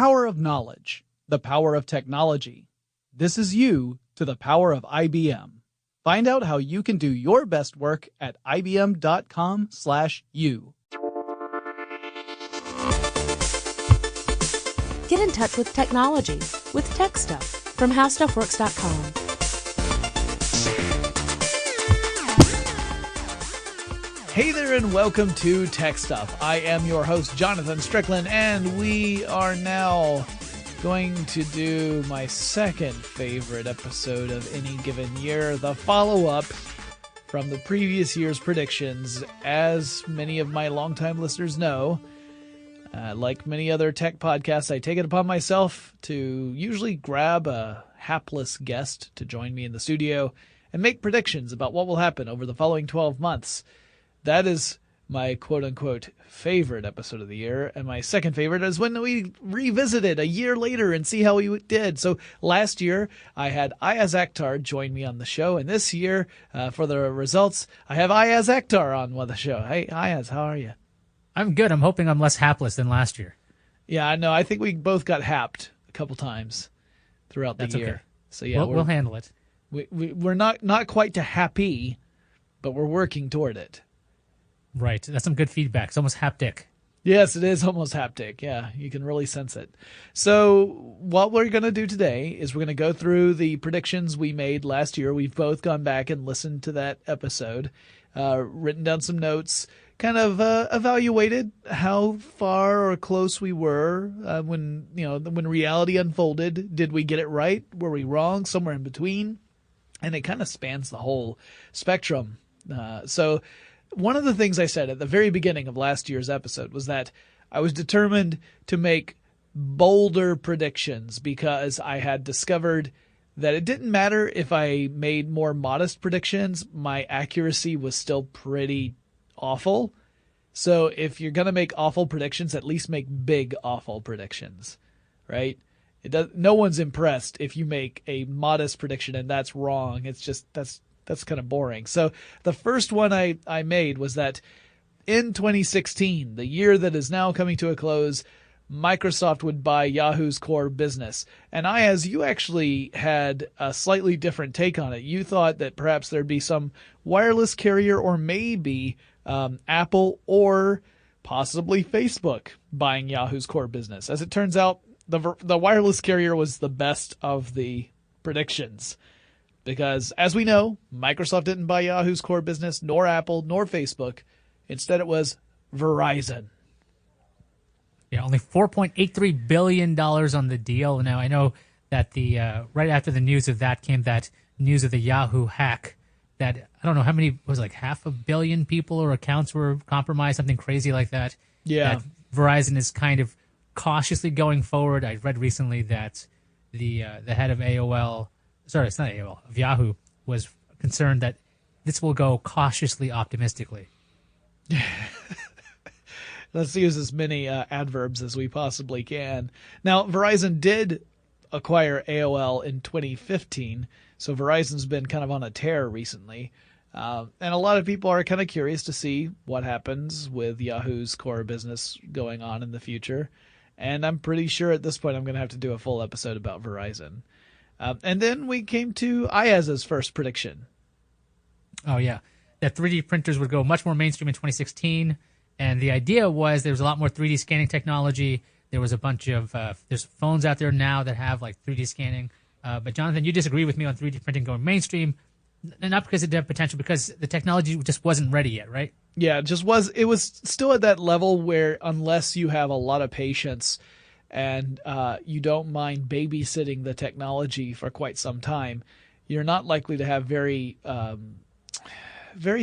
power of knowledge, the power of technology. This is you to the power of IBM. Find out how you can do your best work at ibm.com/you. Get in touch with technology with TechStuff from HowStuffWorks.com. Hey there and welcome to TechStuff. I am your host, Jonathan Strickland, and we are now going to do my second favorite episode of any given year, the follow-up from the previous year's predictions. As many of my longtime listeners know, like many other tech podcasts, I take it upon myself to usually grab a hapless guest to join me in the studio and make predictions about what will happen over the following 12 months. That is my quote-unquote favorite episode of the year, and my second favorite is when we revisit it a year later and see how we did. So last year, I had Ayaz Akhtar join me on the show, and this year, for the results, I have Ayaz Akhtar on the show. Hey, Ayaz, how are you? I'm good. I'm hoping I'm less hapless than last year. Yeah, I know. I think we both got happed a couple times throughout the year. Okay. So yeah, we'll handle it. We're not quite to happy, but we're working toward it. Right. That's some good feedback. It's almost haptic. Yes, it is almost haptic. Yeah, you can really sense it. So what we're going to do today is we're going to go through the predictions we made last year. We've both gone back and listened to that episode, written down some notes, kind of evaluated how far or close we were when reality unfolded. Did we get it right? Were we wrong? Somewhere in between? And it kind of spans the whole spectrum. So one of the things I said at the very beginning of last year's episode was that I was determined to make bolder predictions because I had discovered that it didn't matter if I made more modest predictions, my accuracy was still pretty awful. So if you're going to make awful predictions, at least make big awful predictions, right? No one's impressed if you make a modest prediction and that's wrong. It's just that's kind of boring. So the first one I made was that in 2016, the year that is now coming to a close, Microsoft would buy Yahoo's core business. And as you actually had a slightly different take on it. You thought that perhaps there'd be some wireless carrier or maybe Apple or possibly Facebook buying Yahoo's core business. As it turns out, the wireless carrier was the best of the predictions. Because, as we know, Microsoft didn't buy Yahoo's core business, nor Apple, nor Facebook. Instead, it was Verizon. Yeah, only $4.83 billion on the deal. Now, I know that right after the news of that came that news of the Yahoo hack that, I don't know how many, was it like 500 million people or accounts were compromised, something crazy like that. Yeah. That Verizon is kind of cautiously going forward. I read recently that the head of AOL... Sorry, it's not AOL. Of Yahoo was concerned that this will go cautiously optimistically. Let's use as many adverbs as we possibly can. Now, Verizon did acquire AOL in 2015, so Verizon's been kind of on a tear recently. And a lot of people are kind of curious to see what happens with Yahoo's core business going on in the future. And I'm pretty sure at this point I'm going to have to do a full episode about Verizon. And then we came to Ayaz's first prediction. Oh, yeah. That 3D printers would go much more mainstream in 2016. And the idea was there was a lot more 3D scanning technology. There was a bunch of there's phones out there now that have like 3D scanning. But Jonathan, you disagree with me on 3D printing going mainstream. Not because it didn't have potential, because the technology just wasn't ready yet, right? Yeah, it was still at that level where unless you have a lot of patience and you don't mind babysitting the technology for quite some time, you're not likely to have very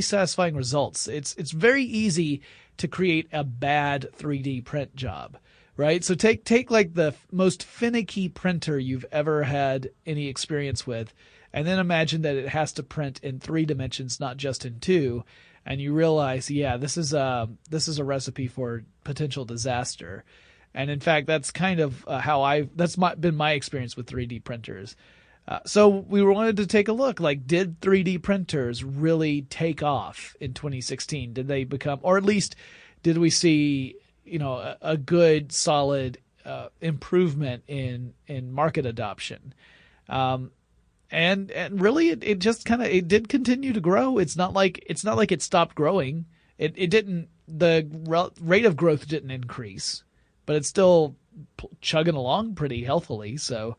satisfying results. It's very easy to create a bad 3D print job, right? So take like the most finicky printer you've ever had any experience with, and then imagine that it has to print in 3 dimensions, not just in 2, and you realize, yeah, this is a recipe for potential disaster. And in fact, that's kind of been my experience with 3D printers. So we wanted to take a look, like, did 3D printers really take off in 2016? Did they become, or at least did we see, a good, solid improvement in market adoption. And really, it just kind of it did continue to grow. It's not like it stopped growing. It didn't. The rate of growth didn't increase, but it's still chugging along pretty healthily. So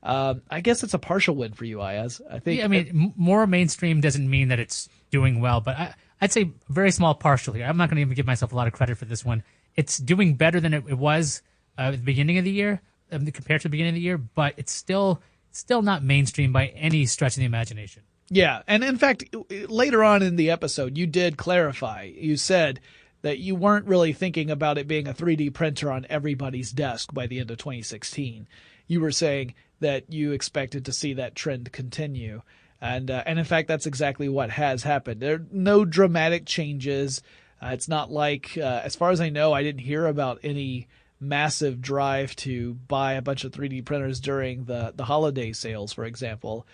I guess it's a partial win for you, Ayaz. I think. Yeah, I mean, more mainstream doesn't mean that it's doing well, but I'd say very small partial here. I'm not going to even give myself a lot of credit for this one. It's doing better than it was at the beginning of the year, compared to the beginning of the year, but it's still not mainstream by any stretch of the imagination. Yeah, and in fact, later on in the episode, you did clarify. You said that you weren't really thinking about it being a 3D printer on everybody's desk by the end of 2016. You were saying that you expected to see that trend continue. And in fact, that's exactly what has happened. There are no dramatic changes. It's not like, as far as I know, I didn't hear about any massive drive to buy a bunch of 3D printers during the holiday sales, for example.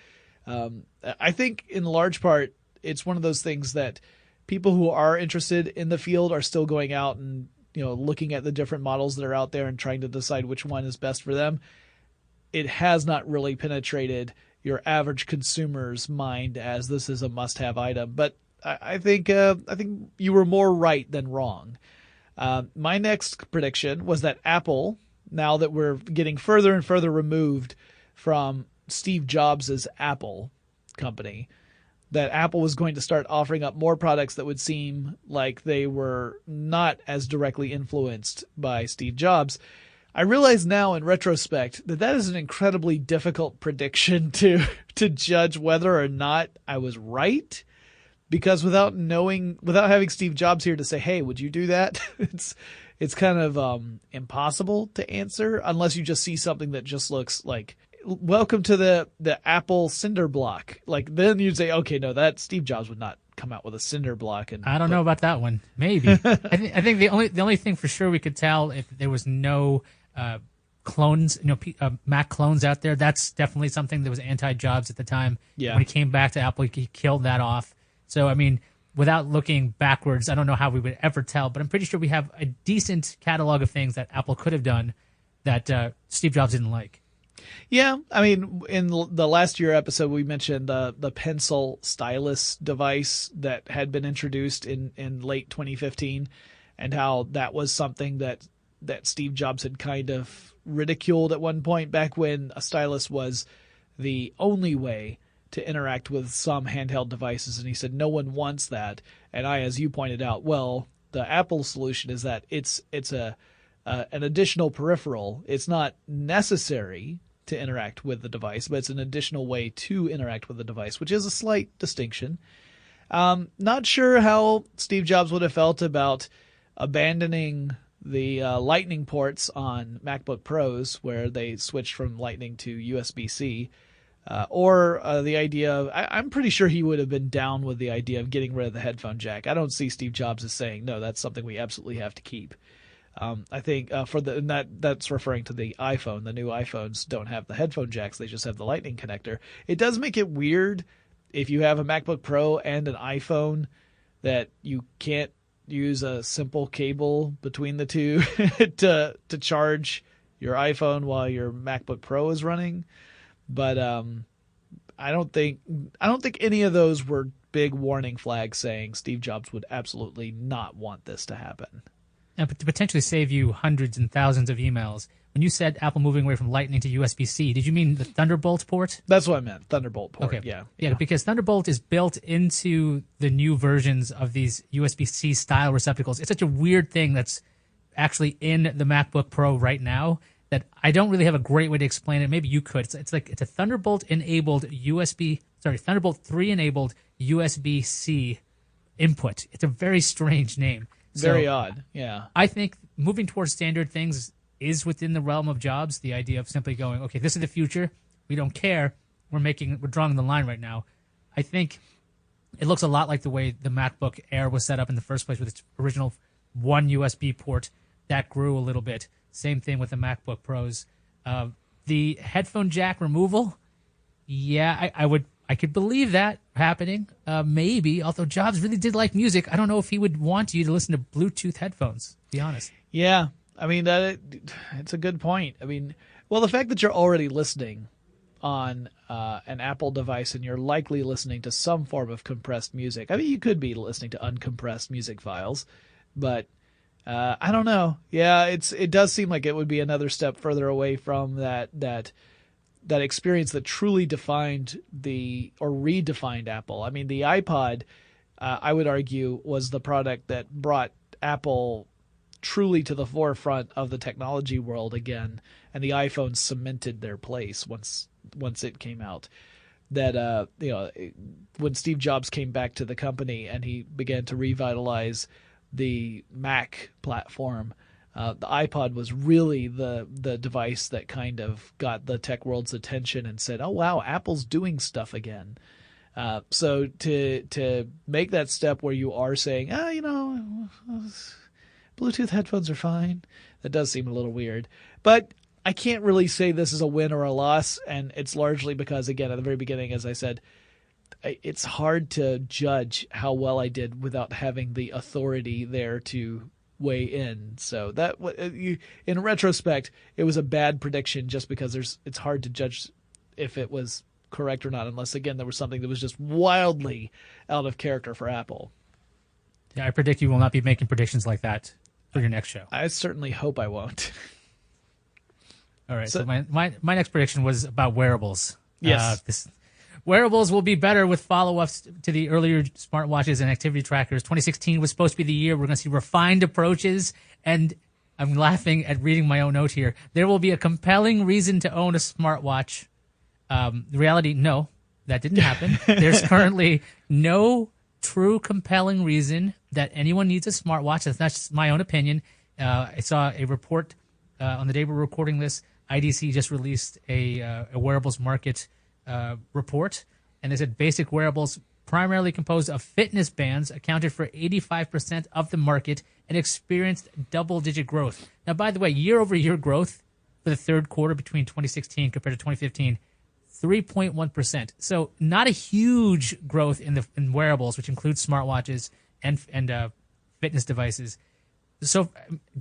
I think in large part, it's one of those things that people who are interested in the field are still going out and, looking at the different models that are out there and trying to decide which one is best for them. It has not really penetrated your average consumer's mind as this is a must-have item. But I think you were more right than wrong. My next prediction was that Apple, now that we're getting further and further removed from Steve Jobs' Apple company, that Apple was going to start offering up more products that would seem like they were not as directly influenced by Steve Jobs. I realize now in retrospect that is an incredibly difficult prediction to judge whether or not I was right, because without having Steve Jobs here to say, hey, would you do that? It's kind of impossible to answer unless you just see something that just looks like, welcome to the Apple cinder block. Like, then you'd say, okay, no, that Steve Jobs would not come out with a cinder block. And I don't know about that one. Maybe. I think the only thing for sure we could tell if there was no clones, Mac clones out there, that's definitely something that was anti-Jobs at the time. Yeah. When he came back to Apple, he killed that off. So, I mean, without looking backwards, I don't know how we would ever tell, but I'm pretty sure we have a decent catalog of things that Apple could have done that Steve Jobs didn't like. Yeah, I mean, in the last year episode, we mentioned the pencil stylus device that had been introduced in late 2015, and how that was something that Steve Jobs had kind of ridiculed at one point, back when a stylus was the only way to interact with some handheld devices. And he said, no one wants that. And as you pointed out, well, the Apple solution is that it's an additional peripheral. It's not necessary to interact with the device, but it's an additional way to interact with the device, which is a slight distinction. Not sure how Steve Jobs would have felt about abandoning the Lightning ports on MacBook Pros, where they switched from Lightning to USB-C, or the idea of, I'm pretty sure he would have been down with the idea of getting rid of the headphone jack. I don't see Steve Jobs as saying, no, that's something we absolutely have to keep. I think that's referring to the iPhone. The new iPhones don't have the headphone jacks; they just have the Lightning connector. It does make it weird if you have a MacBook Pro and an iPhone that you can't use a simple cable between the two to charge your iPhone while your MacBook Pro is running. But I don't think any of those were big warning flags saying Steve Jobs would absolutely not want this to happen. And to potentially save you hundreds and thousands of emails. When you said Apple moving away from Lightning to USB-C, did you mean the Thunderbolt port? That's what I meant, Thunderbolt port. Okay. Yeah, because Thunderbolt is built into the new versions of these USB-C style receptacles. It's such a weird thing that's actually in the MacBook Pro right now that I don't really have a great way to explain it. Maybe you could. It's a Thunderbolt 3 enabled USB-C input. It's a very strange name. Very odd, yeah. I think moving towards standard things is within the realm of Jobs. The idea of simply going, okay, this is the future. We don't care. We're drawing the line right now. I think it looks a lot like the way the MacBook Air was set up in the first place with its original one USB port. That grew a little bit. Same thing with the MacBook Pros. The headphone jack removal, yeah, I could believe that happening, maybe, although Jobs really did like music. I don't know if he would want you to listen to Bluetooth headphones, to be honest. Yeah, I mean, it's a good point. I mean, well, the fact that you're already listening on an Apple device and you're likely listening to some form of compressed music. I mean, you could be listening to uncompressed music files, but I don't know. Yeah, it does seem like it would be another step further away from that experience that truly defined or redefined Apple. I mean, the iPod, I would argue, was the product that brought Apple truly to the forefront of the technology world again, and the iPhone cemented their place once it came out. That when Steve Jobs came back to the company and he began to revitalize the Mac platform, the iPod was really the device that kind of got the tech world's attention and said, "Oh wow, Apple's doing stuff again." So to make that step where you are saying, Bluetooth headphones are fine, that does seem a little weird. But I can't really say this is a win or a loss, and it's largely because, again, at the very beginning, as I said, it's hard to judge how well I did without having the authority there to weigh in. So that, in retrospect, it was a bad prediction just because it's hard to judge if it was correct or not, unless, again, there was something that was just wildly out of character for Apple. Yeah, I predict you will not be making predictions like that for your next show. I certainly hope I won't. All right, so my next prediction was about wearables. Yes. Wearables will be better with follow-ups to the earlier smartwatches and activity trackers. 2016 was supposed to be the year we're going to see refined approaches, and I'm laughing at reading my own note here. There will be a compelling reason to own a smartwatch. The reality, no, that didn't happen. There's currently no true compelling reason that anyone needs a smartwatch. That's not just my own opinion. I saw a report on the day we're recording this. IDC just released a wearables market report, and they said basic wearables, primarily composed of fitness bands, accounted for 85% of the market and experienced double-digit growth. Now, by the way, year-over-year growth for the third quarter between 2016 compared to 2015, 3.1%. So not a huge growth in wearables, which includes smartwatches and fitness devices. So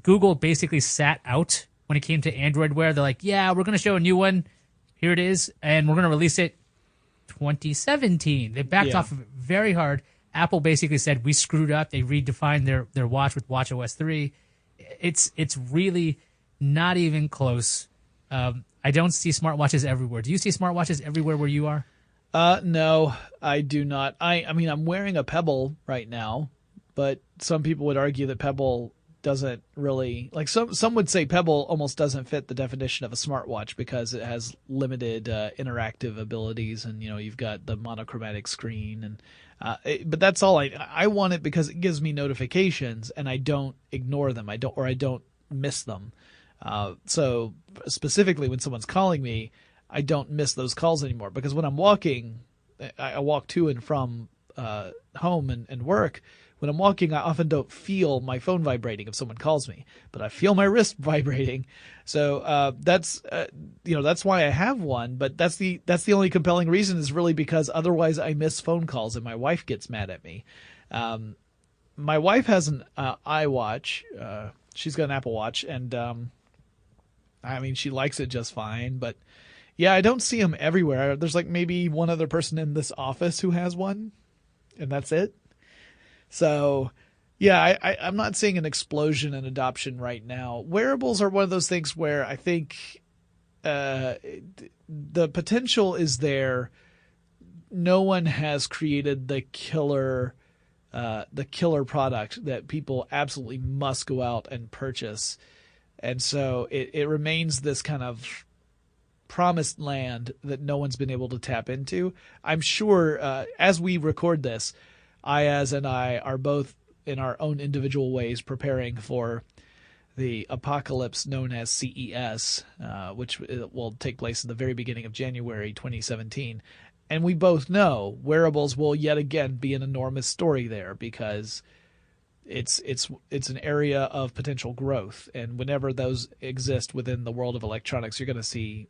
Google basically sat out when it came to Android Wear. They're like, yeah, we're going to show a new one. Here it is. And we're going to release it 2017. They backed off of it very hard. Apple basically said, we screwed up. They redefined their watch with watchOS 3. It's really not even close. I don't see smartwatches everywhere. Do you see smartwatches everywhere where you are? No, I do not. I mean, I'm wearing a Pebble right now, but some people would argue that Pebble doesn't really, like, some would say Pebble almost doesn't fit the definition of a smartwatch because it has limited interactive abilities, and you've got the monochromatic screen, and but that's all. I want it because it gives me notifications and I don't ignore them. I don't miss them. So specifically when someone's calling me, I don't miss those calls anymore, because when I'm walking, I walk to and from home and work. When I'm walking, I often don't feel my phone vibrating if someone calls me, but I feel my wrist vibrating. So that's why I have one. But that's the only compelling reason, is really because otherwise I miss phone calls and my wife gets mad at me. My wife has an iWatch. She's got an Apple Watch, and I mean, she likes it just fine. But yeah, I don't see them everywhere. There's like maybe one other person in this office who has one, and that's it. So, yeah, I'm not seeing an explosion in adoption right now. Wearables are one of those things where I think the potential is there. No one has created the killer product that people absolutely must go out and purchase. And so it remains this kind of promised land that no one's been able to tap into. I'm sure as we record this, Ayaz and I are both in our own individual ways preparing for the apocalypse known as CES, which will take place in the very beginning of January 2017. And we both know wearables will yet again be an enormous story there, because it's an area of potential growth. And whenever those exist within the world of electronics, you're going to see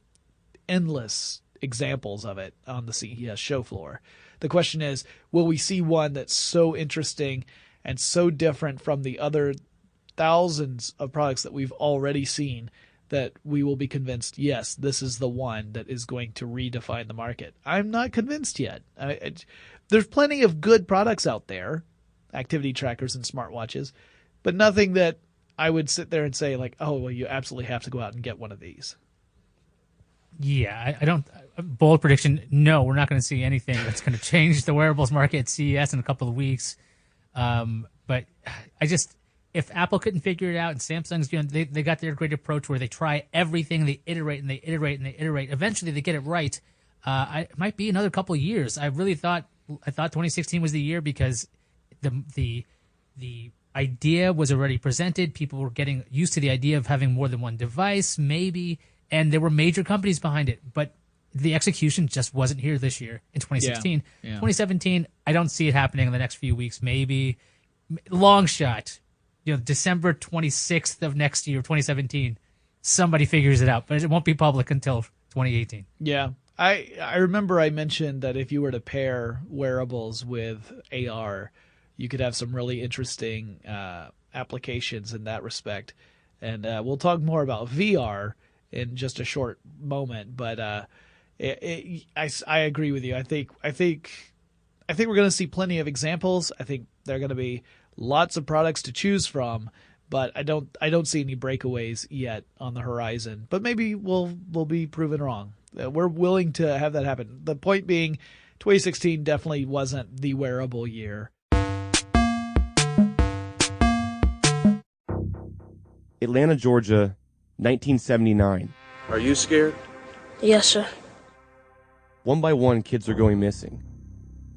endless examples of it on the CES show floor. The question is, will we see one that's so interesting and so different from the other thousands of products that we've already seen that we will be convinced, yes, this is the one that is going to redefine the market. I'm not convinced yet. There's plenty of good products out there, activity trackers and smartwatches, but nothing that I would sit there and say like, oh, well, you absolutely have to go out and get one of these. Yeah, I don't. Bold prediction, no, we're not going to see anything that's going to change the wearables market at CES in a couple of weeks. But if Apple couldn't figure it out and Samsung's they got their great approach where they try everything, they iterate and they iterate and they iterate. Eventually they get it right. It might be another couple of years. I thought 2016 was the year because the idea was already presented. People were getting used to the idea of having more than one device, maybe, and there were major companies behind it. But the execution just wasn't here this year in 2016. Yeah. 2017, I don't see it happening in the next few weeks. Maybe long shot. December 26th of next year, 2017, somebody figures it out, but it won't be public until 2018. Yeah. I remember I mentioned that if you were to pair wearables with AR, you could have some really interesting applications in that respect. And we'll talk more about VR in just a short moment, but I agree with you. I think we're going to see plenty of examples. I think there are going to be lots of products to choose from, but I don't see any breakaways yet on the horizon. But maybe we'll be proven wrong. We're willing to have that happen. The point being, 2016 definitely wasn't the wearable year. Atlanta, Georgia, 1979. Are you scared? Yes, sir. One by one, kids are going missing,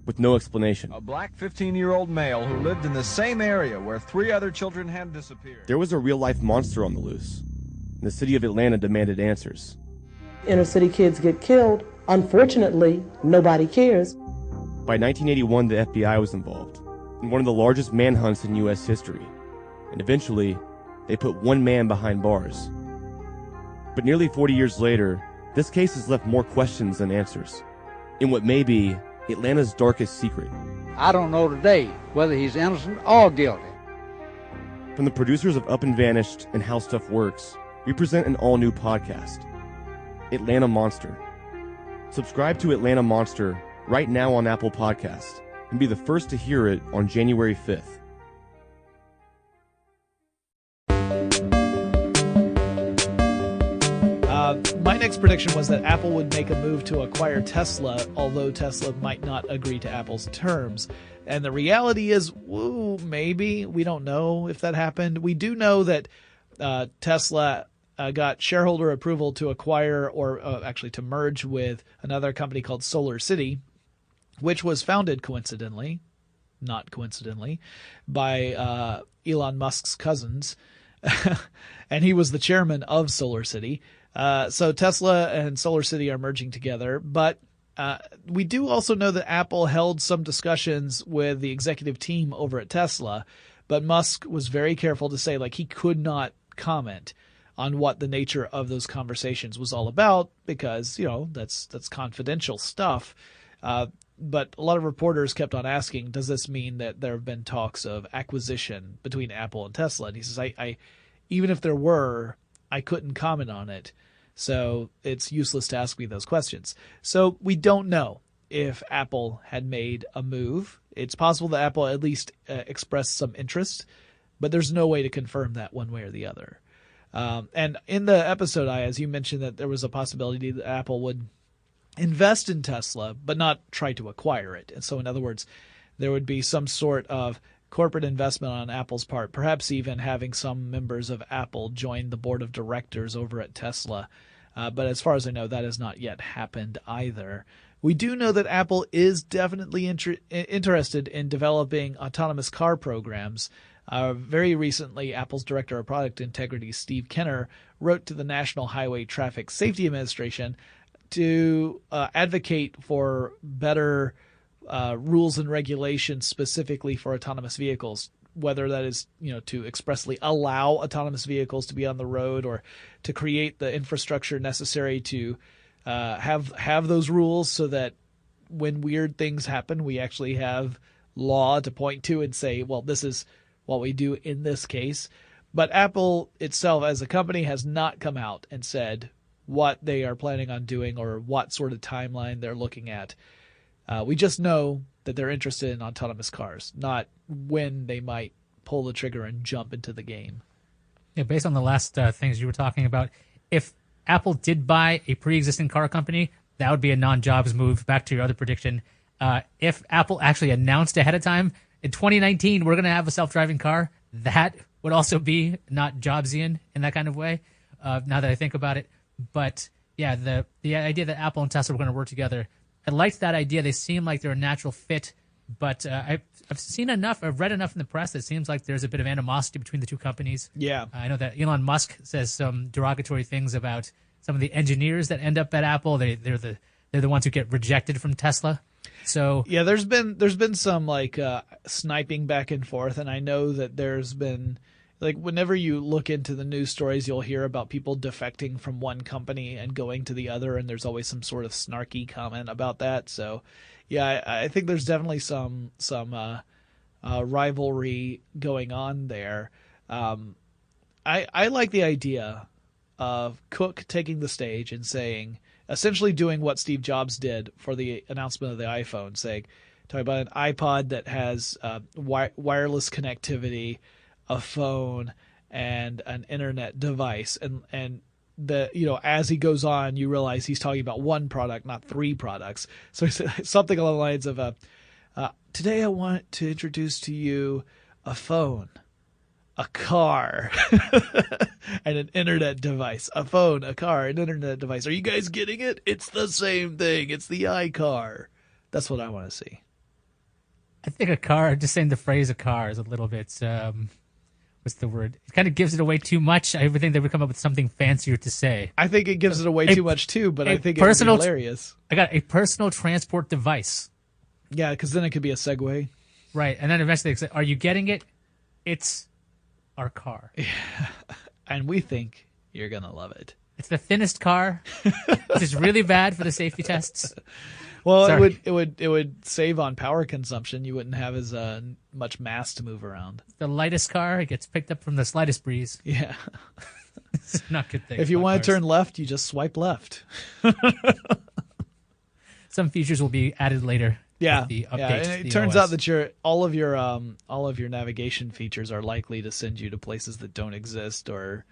with no explanation. A black 15-year-old male who lived in the same area where 3 other children had disappeared. There was a real-life monster on the loose, and the city of Atlanta demanded answers. Inner city kids get killed. Unfortunately, nobody cares. By 1981, the FBI was involved in one of the largest manhunts in U.S. history, and eventually, they put one man behind bars. But nearly 40 years later, this case has left more questions than answers, in what may be Atlanta's darkest secret. I don't know today whether he's innocent or guilty. From the producers of Up and Vanished and How Stuff Works, we present an all-new podcast, Atlanta Monster. Subscribe to Atlanta Monster right now on Apple Podcasts and be the first to hear it on January 5th. My next prediction was that Apple would make a move to acquire Tesla, although Tesla might not agree to Apple's terms. And the reality is, maybe. We don't know if that happened. We do know that Tesla got shareholder approval to acquire, or actually to merge with another company called Solar City, which was founded not coincidentally, by Elon Musk's cousins. And he was the chairman of Solar City. So Tesla and Solar City are merging together, but we do also know that Apple held some discussions with the executive team over at Tesla, but Musk was very careful to say he could not comment on what the nature of those conversations was all about because, that's confidential stuff. But a lot of reporters kept on asking, does this mean that there have been talks of acquisition between Apple and Tesla? And he says, I even if there were, I couldn't comment on it. So it's useless to ask me those questions. So we don't know if Apple had made a move. It's possible that Apple at least expressed some interest, but there's no way to confirm that one way or the other. And in the episode, as you mentioned that there was a possibility that Apple would invest in Tesla, but not try to acquire it. And so in other words, there would be some sort of corporate investment on Apple's part, perhaps even having some members of Apple join the board of directors over at Tesla. But as far as I know, that has not yet happened either. We do know that Apple is definitely interested in developing autonomous car programs. Very recently, Apple's Director of Product Integrity, Steve Kenner, wrote to the National Highway Traffic Safety Administration to advocate for better rules and regulations specifically for autonomous vehicles, whether that is, to expressly allow autonomous vehicles to be on the road or to create the infrastructure necessary to have those rules so that when weird things happen, we actually have law to point to and say, well, this is what we do in this case. But Apple itself as a company has not come out and said what they are planning on doing or what sort of timeline they're looking at. We just know that they're interested in autonomous cars, not when they might pull the trigger and jump into the game. Yeah, based on the last things you were talking about, if Apple did buy a pre-existing car company, that would be a non-Jobs move. Back to your other prediction. If Apple actually announced ahead of time, in 2019, we're going to have a self-driving car, that would also be not Jobsian in that kind of way, now that I think about it. But, yeah, the idea that Apple and Tesla were going to work together, I liked that idea. They seem like they're a natural fit. But I've seen enough, I've read enough in the press that it seems like there's a bit of animosity between the two companies. Yeah. I know that Elon Musk says some derogatory things about some of the engineers that end up at Apple. They're the ones who get rejected from Tesla. So yeah, there's been some like sniping back and forth, and I know that there's been like whenever you look into the news stories, you'll hear about people defecting from one company and going to the other, and there's always some sort of snarky comment about that. So yeah, I think there's definitely some rivalry going on there. I like the idea of Cook taking the stage and saying, essentially doing what Steve Jobs did for the announcement of the iPhone, talking about an iPod that has wireless connectivity, a phone, and an internet device, and as he goes on, you realize he's talking about one product, not three products. So he said something along the lines of, today I want to introduce to you a phone, a car, and an internet device. A phone, a car, an internet device. Are you guys getting it? It's the same thing. It's the iCar. That's what I want to see. I think a car, just saying the phrase a car is a little bit... what's the word? It kind of gives it away too much. I would think they would come up with something fancier to say. I think it gives it away too much too, but I think it would be hilarious. I got a personal transport device. Yeah, because then it could be a Segway. Right, and then eventually they say, are you getting it? It's our car. Yeah. And we think you're going to love it. It's the thinnest car, which is really bad for the safety tests. Well, Sorry. it would save on power consumption. You wouldn't have as much mass to move around. The lightest car, it gets picked up from the slightest breeze. Yeah. It's not a good thing. If you want to turn left, you just swipe left. Some features will be added later. Yeah. With the update yeah. And to it the turns OS. out that all of your navigation features are likely to send you to places that don't exist or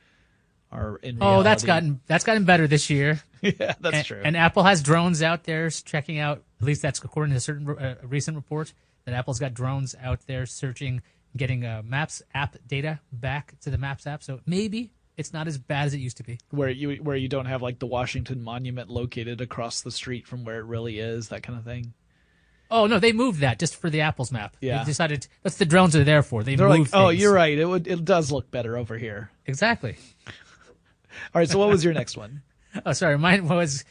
are in reality. Oh, that's gotten better this year. Yeah, that's true. And Apple has drones out there checking out. At least that's according to a certain recent report that Apple's got drones out there searching, getting Maps app data back to the Maps app. So maybe it's not as bad as it used to be. Where you don't have like the Washington Monument located across the street from where it really is, that kind of thing. Oh no, they moved that just for the Apple's map. Yeah. They decided that's the drones are there for. They're like, moved oh, things. you're right. It does look better over here. Exactly. All right. So what was your next one? Oh, sorry. Mine was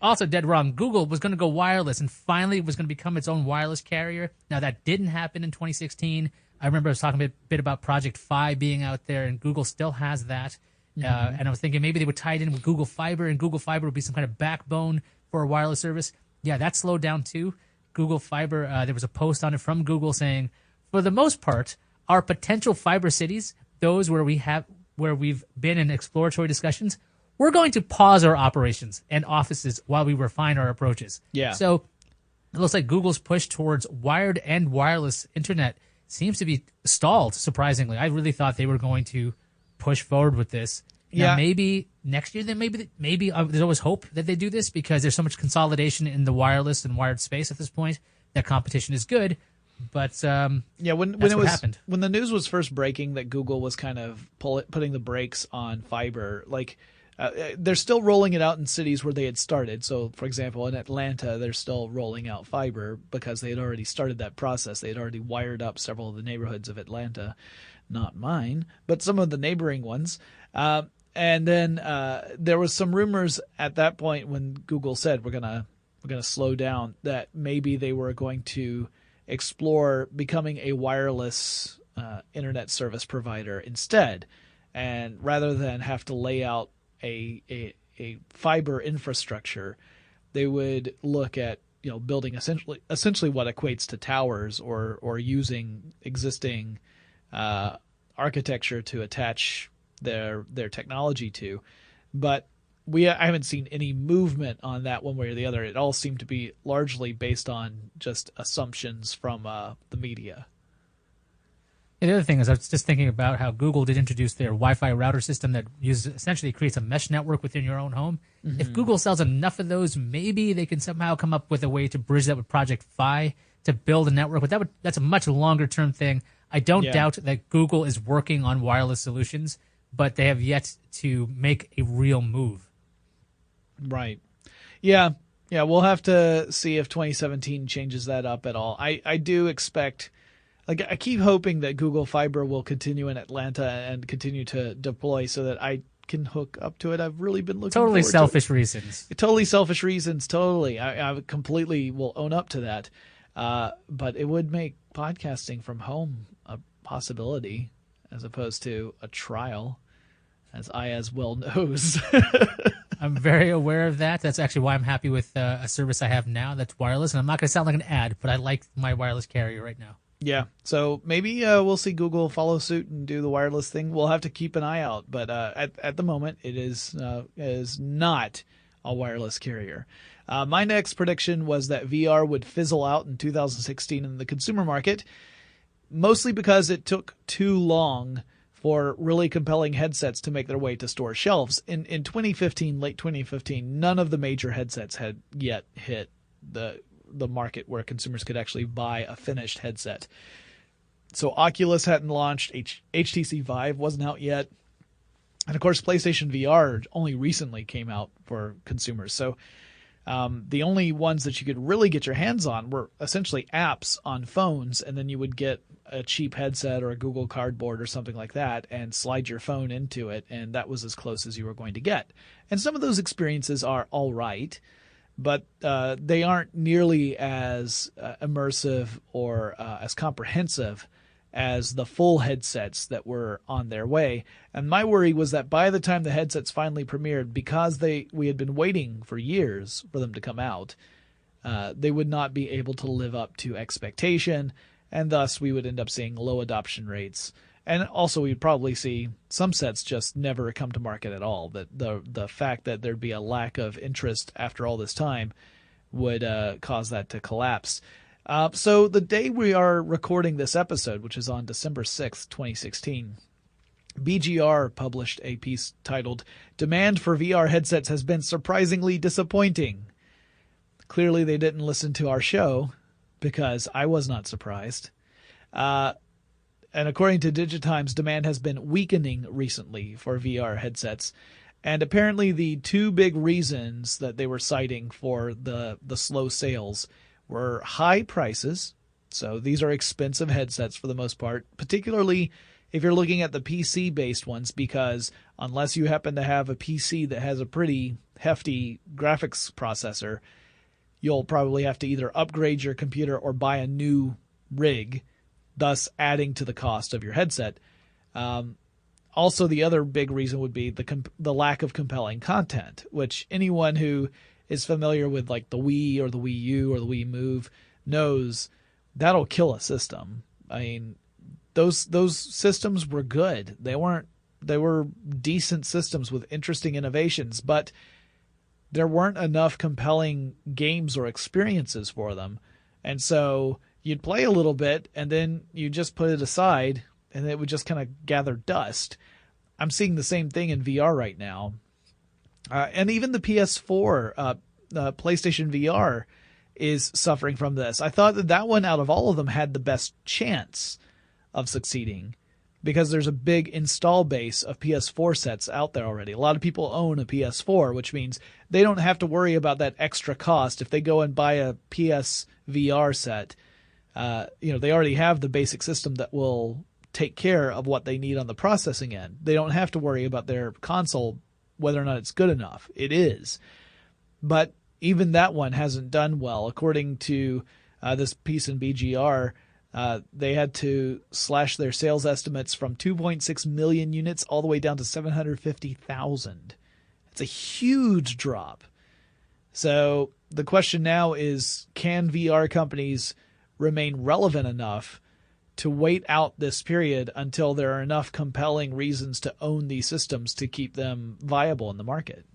also dead wrong. Google was going to go wireless and finally was going to become its own wireless carrier. Now, that didn't happen in 2016. I remember I was talking a bit about Project Fi being out there, and Google still has that. And I was thinking maybe they would tie it in with Google Fiber, and Google Fiber would be some kind of backbone for a wireless service. Yeah, that slowed down too. Google Fiber, there was a post on it from Google saying, for the most part, our potential fiber cities, those where we've been in exploratory discussions, we're going to pause our operations and offices while we refine our approaches. Yeah. So it looks like Google's push towards wired and wireless internet seems to be stalled, surprisingly. I really thought they were going to push forward with this. Now, Yeah. maybe next year, then maybe there's always hope that they do this because there's so much consolidation in the wireless and wired space at this point that competition is good. But yeah, when that's it what was happened. when the news was first breaking that Google was kind of putting the brakes on fiber, like they're still rolling it out in cities where they had started. So, for example, in Atlanta, they're still rolling out fiber because they had already started that process. They had already wired up several of the neighborhoods of Atlanta, not mine, but some of the neighboring ones. And then there was some rumors at that point when Google said we're gonna slow down, that maybe they were going to explore becoming a wireless internet service provider instead, and rather than have to lay out a fiber infrastructure, they would look at building essentially what equates to towers or using existing architecture to attach their technology to, but I haven't seen any movement on that one way or the other. It all seemed to be largely based on just assumptions from the media. And the other thing is, I was just thinking about how Google did introduce their Wi-Fi router system that essentially creates a mesh network within your own home. Mm-hmm. If Google sells enough of those, maybe they can somehow come up with a way to bridge that with Project Fi to build a network. But that's a much longer-term thing. I don't doubt that Google is working on wireless solutions, but they have yet to make a real move. Right. Yeah. Yeah, we'll have to see if 2017 changes that up at all. I do expect, like, I keep hoping that Google Fiber will continue in Atlanta and continue to deploy so that I can hook up to it. I've really been looking Totally forward selfish to reasons. Totally selfish reasons, totally. I completely will own up to that. But it would make podcasting from home a possibility as opposed to a trial, as Ayaz well knows. I'm very aware of that. That's actually why I'm happy with a service I have now that's wireless. And I'm not going to sound like an ad, but I like my wireless carrier right now. Yeah, so maybe we'll see Google follow suit and do the wireless thing. We'll have to keep an eye out, but at the moment, it is not a wireless carrier. My next prediction was that VR would fizzle out in 2016 in the consumer market, mostly because it took too long for really compelling headsets to make their way to store shelves. In 2015, late 2015, none of the major headsets had yet hit the market where consumers could actually buy a finished headset. So Oculus hadn't launched, HTC Vive wasn't out yet, and of course PlayStation VR only recently came out for consumers. So the only ones that you could really get your hands on were essentially apps on phones, and then you would get a cheap headset or a Google Cardboard or something like that and slide your phone into it, and that was as close as you were going to get. And some of those experiences are all right, but they aren't nearly as immersive or as comprehensive as the full headsets that were on their way. And my worry was that by the time the headsets finally premiered, because we had been waiting for years for them to come out, they would not be able to live up to expectation, and thus we would end up seeing low adoption rates. And also we'd probably see some sets just never come to market at all. That the fact that there'd be a lack of interest after all this time would cause that to collapse. So the day we are recording this episode, which is on December 6th, 2016, BGR published a piece titled, "Demand for VR headsets has been surprisingly disappointing." Clearly they didn't listen to our show, because I was not surprised. And according to Digitimes, demand has been weakening recently for VR headsets. And apparently the two big reasons that they were citing for the slow sales were high prices. So these are expensive headsets for the most part, particularly if you're looking at the PC-based ones, because unless you happen to have a PC that has a pretty hefty graphics processor, you'll probably have to either upgrade your computer or buy a new rig, thus adding to the cost of your headset. Also, the other big reason would be the lack of compelling content, which anyone who is familiar with like the Wii or the Wii U or the Wii Move knows that'll kill a system. I mean, those systems were good. They were decent systems with interesting innovations, but there weren't enough compelling games or experiences for them. And so you'd play a little bit and then you just put it aside and it would just kind of gather dust. I'm seeing the same thing in VR right now. And even the PS4, PlayStation VR is suffering from this. I thought that one out of all of them had the best chance of succeeding because there's a big install base of PS4 sets out there already. A lot of people own a PS4, which means they don't have to worry about that extra cost. If they go and buy a PS VR set, they already have the basic system that will take care of what they need on the processing end. They don't have to worry about their console, whether or not it's good enough. It is. But even that one hasn't done well. According to this piece in BGR, they had to slash their sales estimates from 2.6 million units all the way down to 750,000. It's a huge drop. So the question now is, can VR companies remain relevant enough to wait out this period until there are enough compelling reasons to own these systems to keep them viable in the market.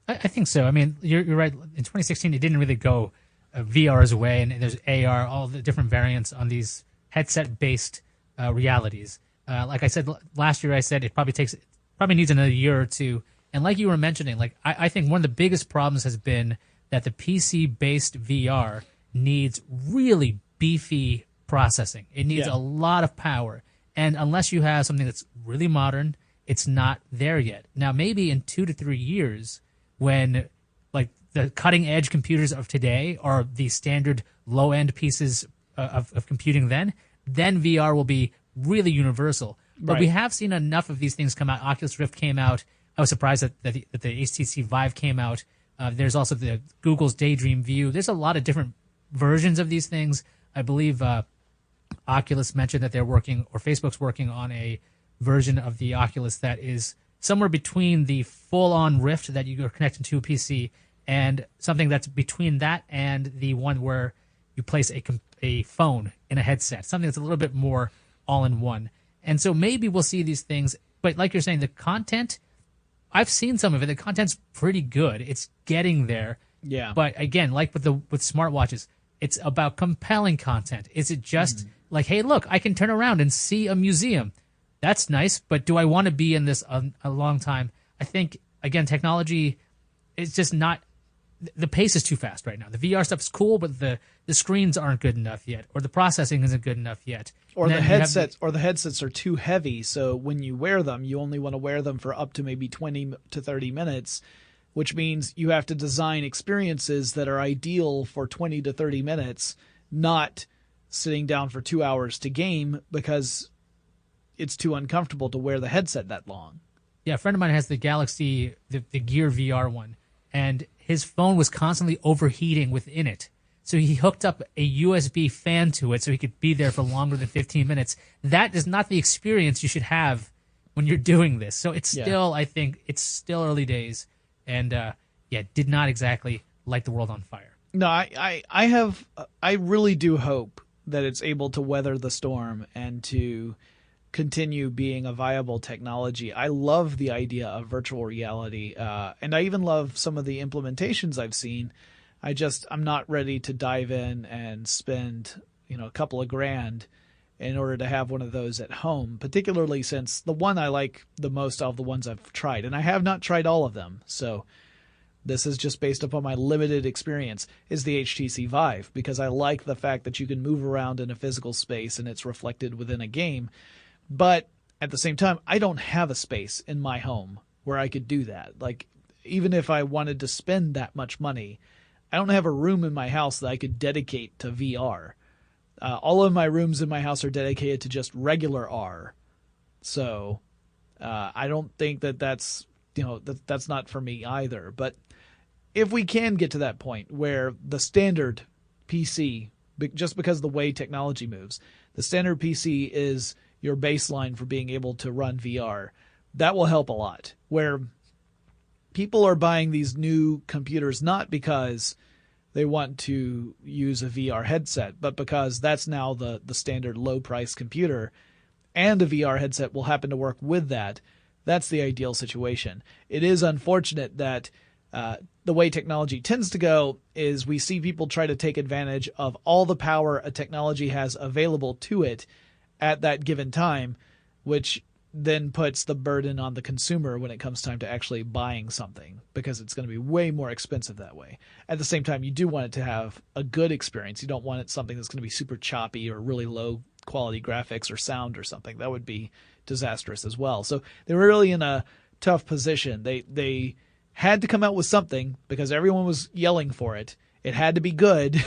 I think so. I mean, you're right. In 2016, it didn't really go VR's way, and there's AR, all the different variants on these headset-based realities. Like I said last year, I said it probably needs another year or two. And like you were mentioning, like I think one of the biggest problems has been that the PC-based VR needs really beefy processing. It needs a lot of power, and unless you have something that's really modern, it's not there yet. Now, maybe in 2 to 3 years, when like the cutting edge computers of today are the standard low end pieces of computing, then VR will be really universal. But we have seen enough of these things come out. Oculus Rift came out. I was surprised that the HTC Vive came out. There's also the Google's Daydream View. There's a lot of different versions of these things. I believe Oculus mentioned that they're working, or Facebook's working on a version of the Oculus that is somewhere between the full-on Rift that you are connected to a PC and something that's between that and the one where you place a phone in a headset, something that's a little bit more all-in-one. And so maybe we'll see these things. But like you're saying, the content, I've seen some of it. The content's pretty good. It's getting there. Yeah. But again, like with smartwatches, it's about compelling content. Is it just like, hey, look, I can turn around and see a museum? That's nice, but do I want to be in this a long time? I think, again, technology is just not – the pace is too fast right now. The VR stuff is cool, but the screens aren't good enough yet, or the processing isn't good enough yet. Or the headsets are too heavy, so when you wear them, you only want to wear them for up to maybe 20 to 30 minutes, which means you have to design experiences that are ideal for 20 to 30 minutes, not sitting down for 2 hours to game because it's too uncomfortable to wear the headset that long. Yeah, a friend of mine has the Galaxy, the Gear VR one, and his phone was constantly overheating within it. So he hooked up a USB fan to it so he could be there for longer than 15 minutes. That is not the experience you should have when you're doing this. So it's still, I think, it's still early days. And, did not exactly light the world on fire. No, I really do hope that it's able to weather the storm and to continue being a viable technology. I love the idea of virtual reality, and I even love some of the implementations I've seen. I'm not ready to dive in and spend, a couple of grand in order to have one of those at home, particularly since the one I like the most of the ones I've tried, and I have not tried all of them, so this is just based upon my limited experience, is the HTC Vive, because I like the fact that you can move around in a physical space and it's reflected within a game. But at the same time, I don't have a space in my home where I could do that. Like, even if I wanted to spend that much money, I don't have a room in my house that I could dedicate to VR. All of my rooms in my house are dedicated to just regular R. So I don't think that's not for me either. But if we can get to that point where the standard PC, just because of the way technology moves, the standard PC is your baseline for being able to run VR, that will help a lot. Where people are buying these new computers not because they want to use a VR headset, but because that's now the standard low-price computer, and a VR headset will happen to work with that. That's the ideal situation. It is unfortunate that the way technology tends to go is we see people try to take advantage of all the power a technology has available to it at that given time, which then puts the burden on the consumer when it comes time to actually buying something, because it's going to be way more expensive that way. At the same time, you do want it to have a good experience. You don't want it something that's going to be super choppy or really low quality graphics or sound or something. That would be disastrous as well. So they were really in a tough position. They had to come out with something because everyone was yelling for it. It had to be good,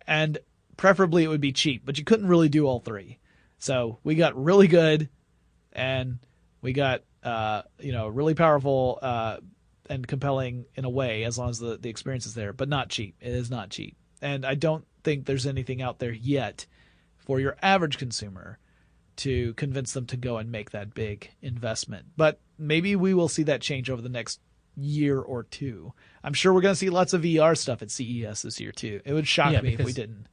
and preferably it would be cheap, but you couldn't really do all three. So we got really good, and we got really powerful and compelling in a way, as long as the experience is there, but not cheap. It is not cheap. And I don't think there's anything out there yet for your average consumer to convince them to go and make that big investment. But maybe we will see that change over the next year or two. I'm sure we're going to see lots of VR stuff at CES this year too. It would shock me if we didn't.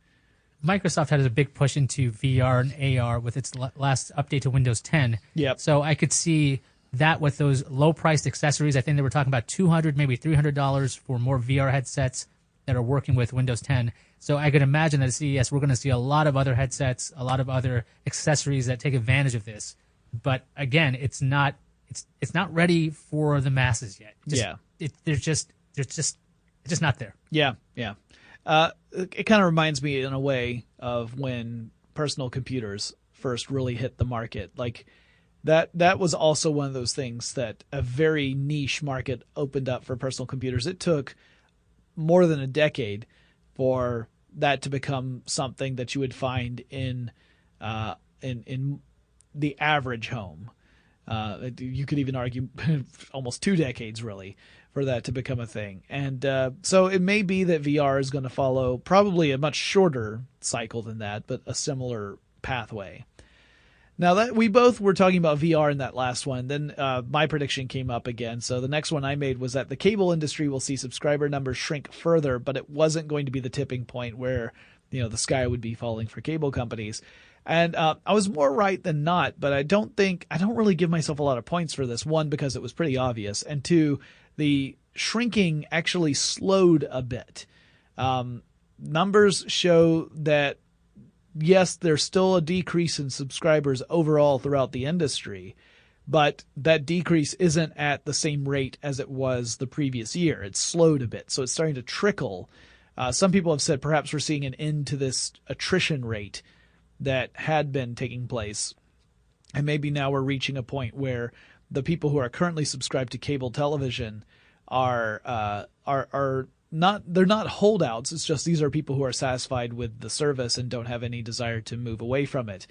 Microsoft had a big push into VR and AR with its last update to Windows 10. Yep. So I could see that with those low-priced accessories. I think they were talking about $200, maybe $300 for more VR headsets that are working with Windows 10. So I could imagine that at CES we're going to see a lot of other headsets, a lot of other accessories that take advantage of this. But again, it's not ready for the masses yet. It's just not there. Yeah. It kind of reminds me in a way of when personal computers first really hit the market. Like that was also one of those things that a very niche market opened up for personal computers. It took more than a decade for that to become something that you would find in the average home. You could even argue almost 2 decades, really, for that to become a thing. And so it may be that VR is going to follow probably a much shorter cycle than that, but a similar pathway. Now that we both were talking about VR in that last one, then my prediction came up again. So the next one I made was that the cable industry will see subscriber numbers shrink further, but it wasn't going to be the tipping point where, the sky would be falling for cable companies. And I was more right than not, but I don't really give myself a lot of points for this. One, because it was pretty obvious, and two, the shrinking actually slowed a bit. Numbers show that, yes, there's still a decrease in subscribers overall throughout the industry, but that decrease isn't at the same rate as it was the previous year. It's slowed a bit, so it's starting to trickle. Some people have said perhaps we're seeing an end to this attrition rate that had been taking place, and maybe now we're reaching a point where the people who are currently subscribed to cable television are not, they're not holdouts. It's just these are people who are satisfied with the service and don't have any desire to move away from it.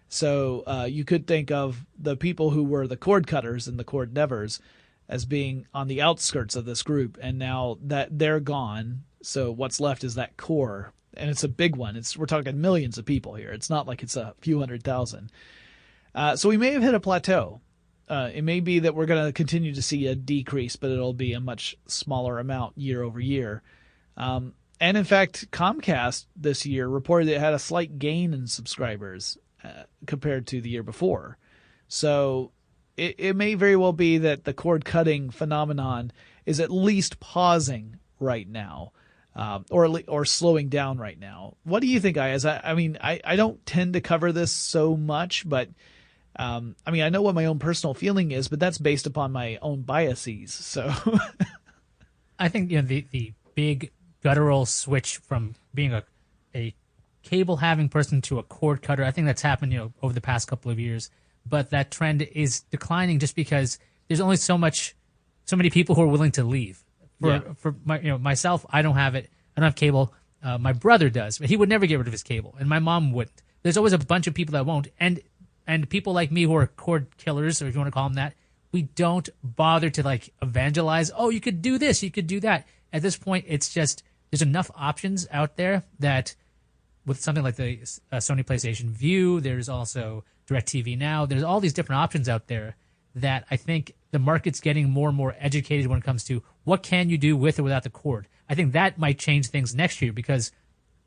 So you could think of the people who were the cord cutters and the cord nevers as being on the outskirts of this group, and now that they're gone, so what's left is that core, and it's a big one. We're talking millions of people here. It's not like it's a few 100,000. So we may have hit a plateau. It may be that we're going to continue to see a decrease, but it'll be a much smaller amount year over year. And in fact, Comcast this year reported it had a slight gain in subscribers compared to the year before. So it may very well be that the cord cutting phenomenon is at least pausing right now, or slowing down right now. What do you think, Ayaz? I don't tend to cover this so much, but I know what my own personal feeling is, but that's based upon my own biases. So I think the big guttural switch from being a cable having person to a cord cutter, I think that's happened over the past couple of years. But that trend is declining just because there's only so many people who are willing to leave. For myself, I don't have it. I don't have cable. My brother does, but he would never get rid of his cable, and my mom wouldn't. There's always a bunch of people that won't, and people like me who are cord killers, or if you want to call them that, we don't bother to evangelize. Oh, you could do this, you could do that. At this point, it's just there's enough options out there that with something like the Sony PlayStation Vue, there's also DirecTV Now. There's all these different options out there that I think the market's getting more and more educated when it comes to what can you do with or without the cord. I think that might change things next year because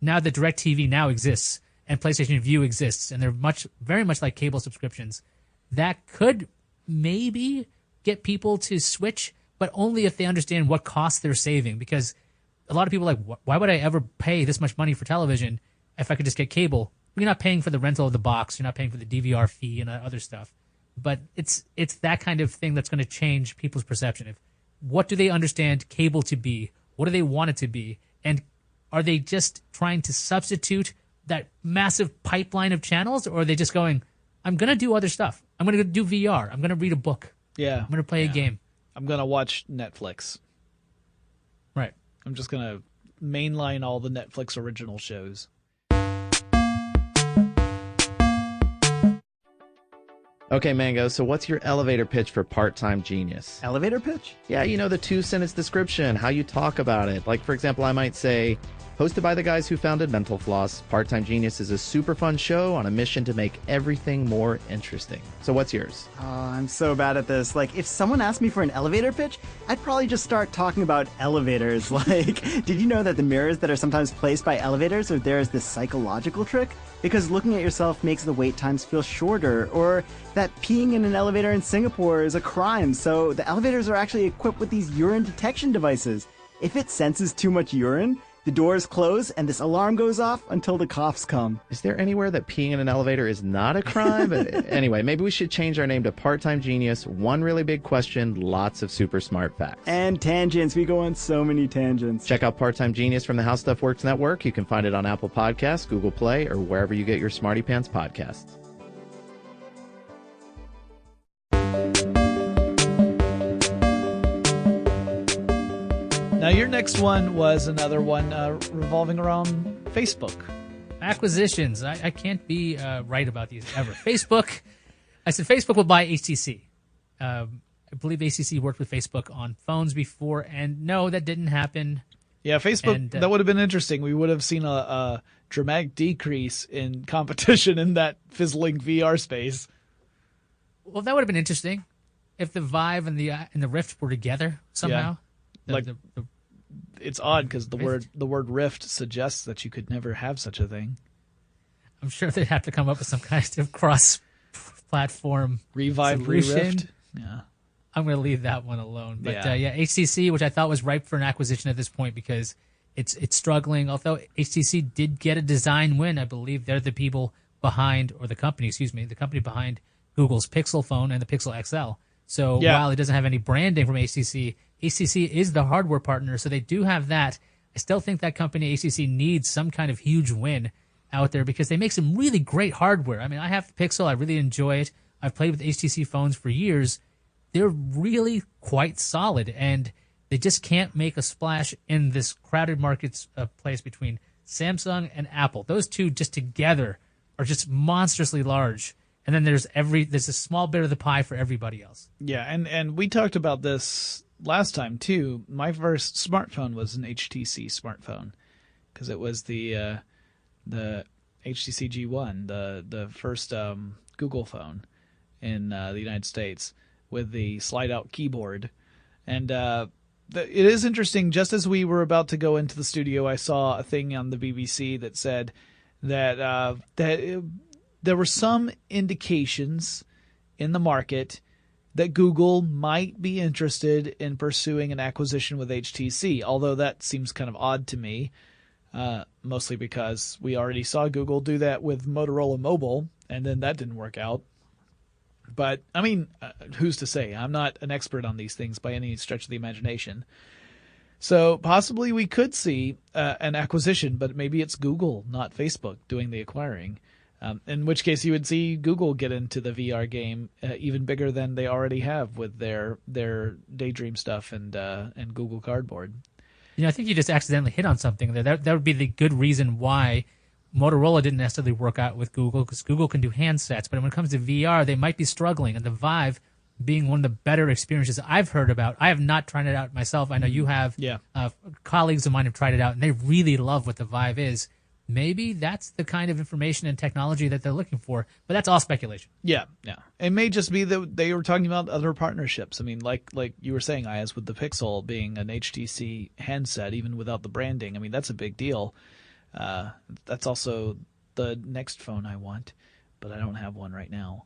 now that DirecTV Now exists and PlayStation Vue exists, and they're very much like cable subscriptions, that could maybe get people to switch, but only if they understand what costs they're saving. Because a lot of people are like, why would I ever pay this much money for television if I could just get cable? You're not paying for the rental of the box. You're not paying for the DVR fee and other stuff. But it's that kind of thing that's going to change people's perception. What do they understand cable to be? What do they want it to be? And are they just trying to substitute that massive pipeline of channels, or are they just going, I'm going to do other stuff. I'm going to do VR. I'm going to read a book. Yeah. I'm going to play a game. I'm going to watch Netflix. Right. I'm just going to mainline all the Netflix original shows. Okay, Mango, so what's your elevator pitch for Part-Time Genius? Elevator pitch? Yeah, the 2-sentence description, how you talk about it. Like, for example, I might say, Hosted by the guys who founded Mental Floss, Part-Time Genius is a super fun show on a mission to make everything more interesting. So what's yours? Oh, I'm so bad at this. Like, if someone asked me for an elevator pitch, I'd probably just start talking about elevators. Like, did you know that the mirrors that are sometimes placed by elevators are there as this psychological trick? Because looking at yourself makes the wait times feel shorter, or that peeing in an elevator in Singapore is a crime, so the elevators are actually equipped with these urine detection devices. If it senses too much urine, the doors close and this alarm goes off until the cops come. Is there anywhere that peeing in an elevator is not a crime? Anyway, maybe we should change our name to Part-Time Genius. One really big question, lots of super smart facts. And tangents. We go on so many tangents. Check out Part-Time Genius from the How Stuff Works Network. You can find it on Apple Podcasts, Google Play, or wherever you get your Smarty Pants podcasts. Now, your next one was another one revolving around Facebook. Acquisitions. I can't be right about these ever. Facebook. I said Facebook will buy HTC. I believe HTC worked with Facebook on phones before, and no, that didn't happen. Yeah, Facebook, And, that would have been interesting. We would have seen a dramatic decrease in competition in that fizzling VR space. Well, that would have been interesting if the Vive and the Rift were together somehow. Yeah. It's odd because the word Rift suggests that you could never have such a thing. I'm sure they'd have to come up with some kind of cross-platform Revive, solution. Re-Rift. Yeah. I'm going to leave that one alone. But Yeah. HTC, which I thought was ripe for an acquisition at this point because it's struggling. Although HTC did get a design win, I believe they're the people behind, or the company behind Google's Pixel phone and the Pixel XL. So while it doesn't have any branding from HTC is the hardware partner, so they do have that. I still think that company, HTC, needs some kind of huge win out there because they make some really great hardware. I mean, I have the Pixel. I really enjoy it. I've played with HTC phones for years. They're really quite solid, and they just can't make a splash in this crowded marketplace between Samsung and Apple. Those two just together are just monstrously large. And then there's a small bit of the pie for everybody else. Yeah, and we talked about this last time too. My first smartphone was an HTC smartphone because it was the HTC G1, the first Google phone in the United States with the slide-out keyboard. And it is interesting. Just as we were about to go into the studio, I saw a thing on the BBC that said that there were some indications in the market that Google might be interested in pursuing an acquisition with HTC, although that seems kind of odd to me, mostly because we already saw Google do that with Motorola Mobile, and then that didn't work out. But, I mean, who's to say? I'm not an expert on these things by any stretch of the imagination. So possibly we could see an acquisition, but maybe it's Google, not Facebook, doing the acquiring. In which case you would see Google get into the VR game even bigger than they already have with their Daydream stuff and Google Cardboard. You know, I think you just accidentally hit on something there. That would be the good reason why Motorola didn't necessarily work out with Google, because Google can do handsets. But when it comes to VR, they might be struggling. And the Vive being one of the better experiences I've heard about. I have not tried it out myself. I know you have. Yeah. Colleagues of mine have tried it out, and they really love what the Vive is. Maybe that's the kind of information and technology that they're looking for, but that's all speculation. Yeah. It may just be that they were talking about other partnerships. I mean, like you were saying, Ayaz, with the Pixel being an HTC handset, even without the branding. I mean, that's a big deal. That's also the next phone I want, but I don't have one right now.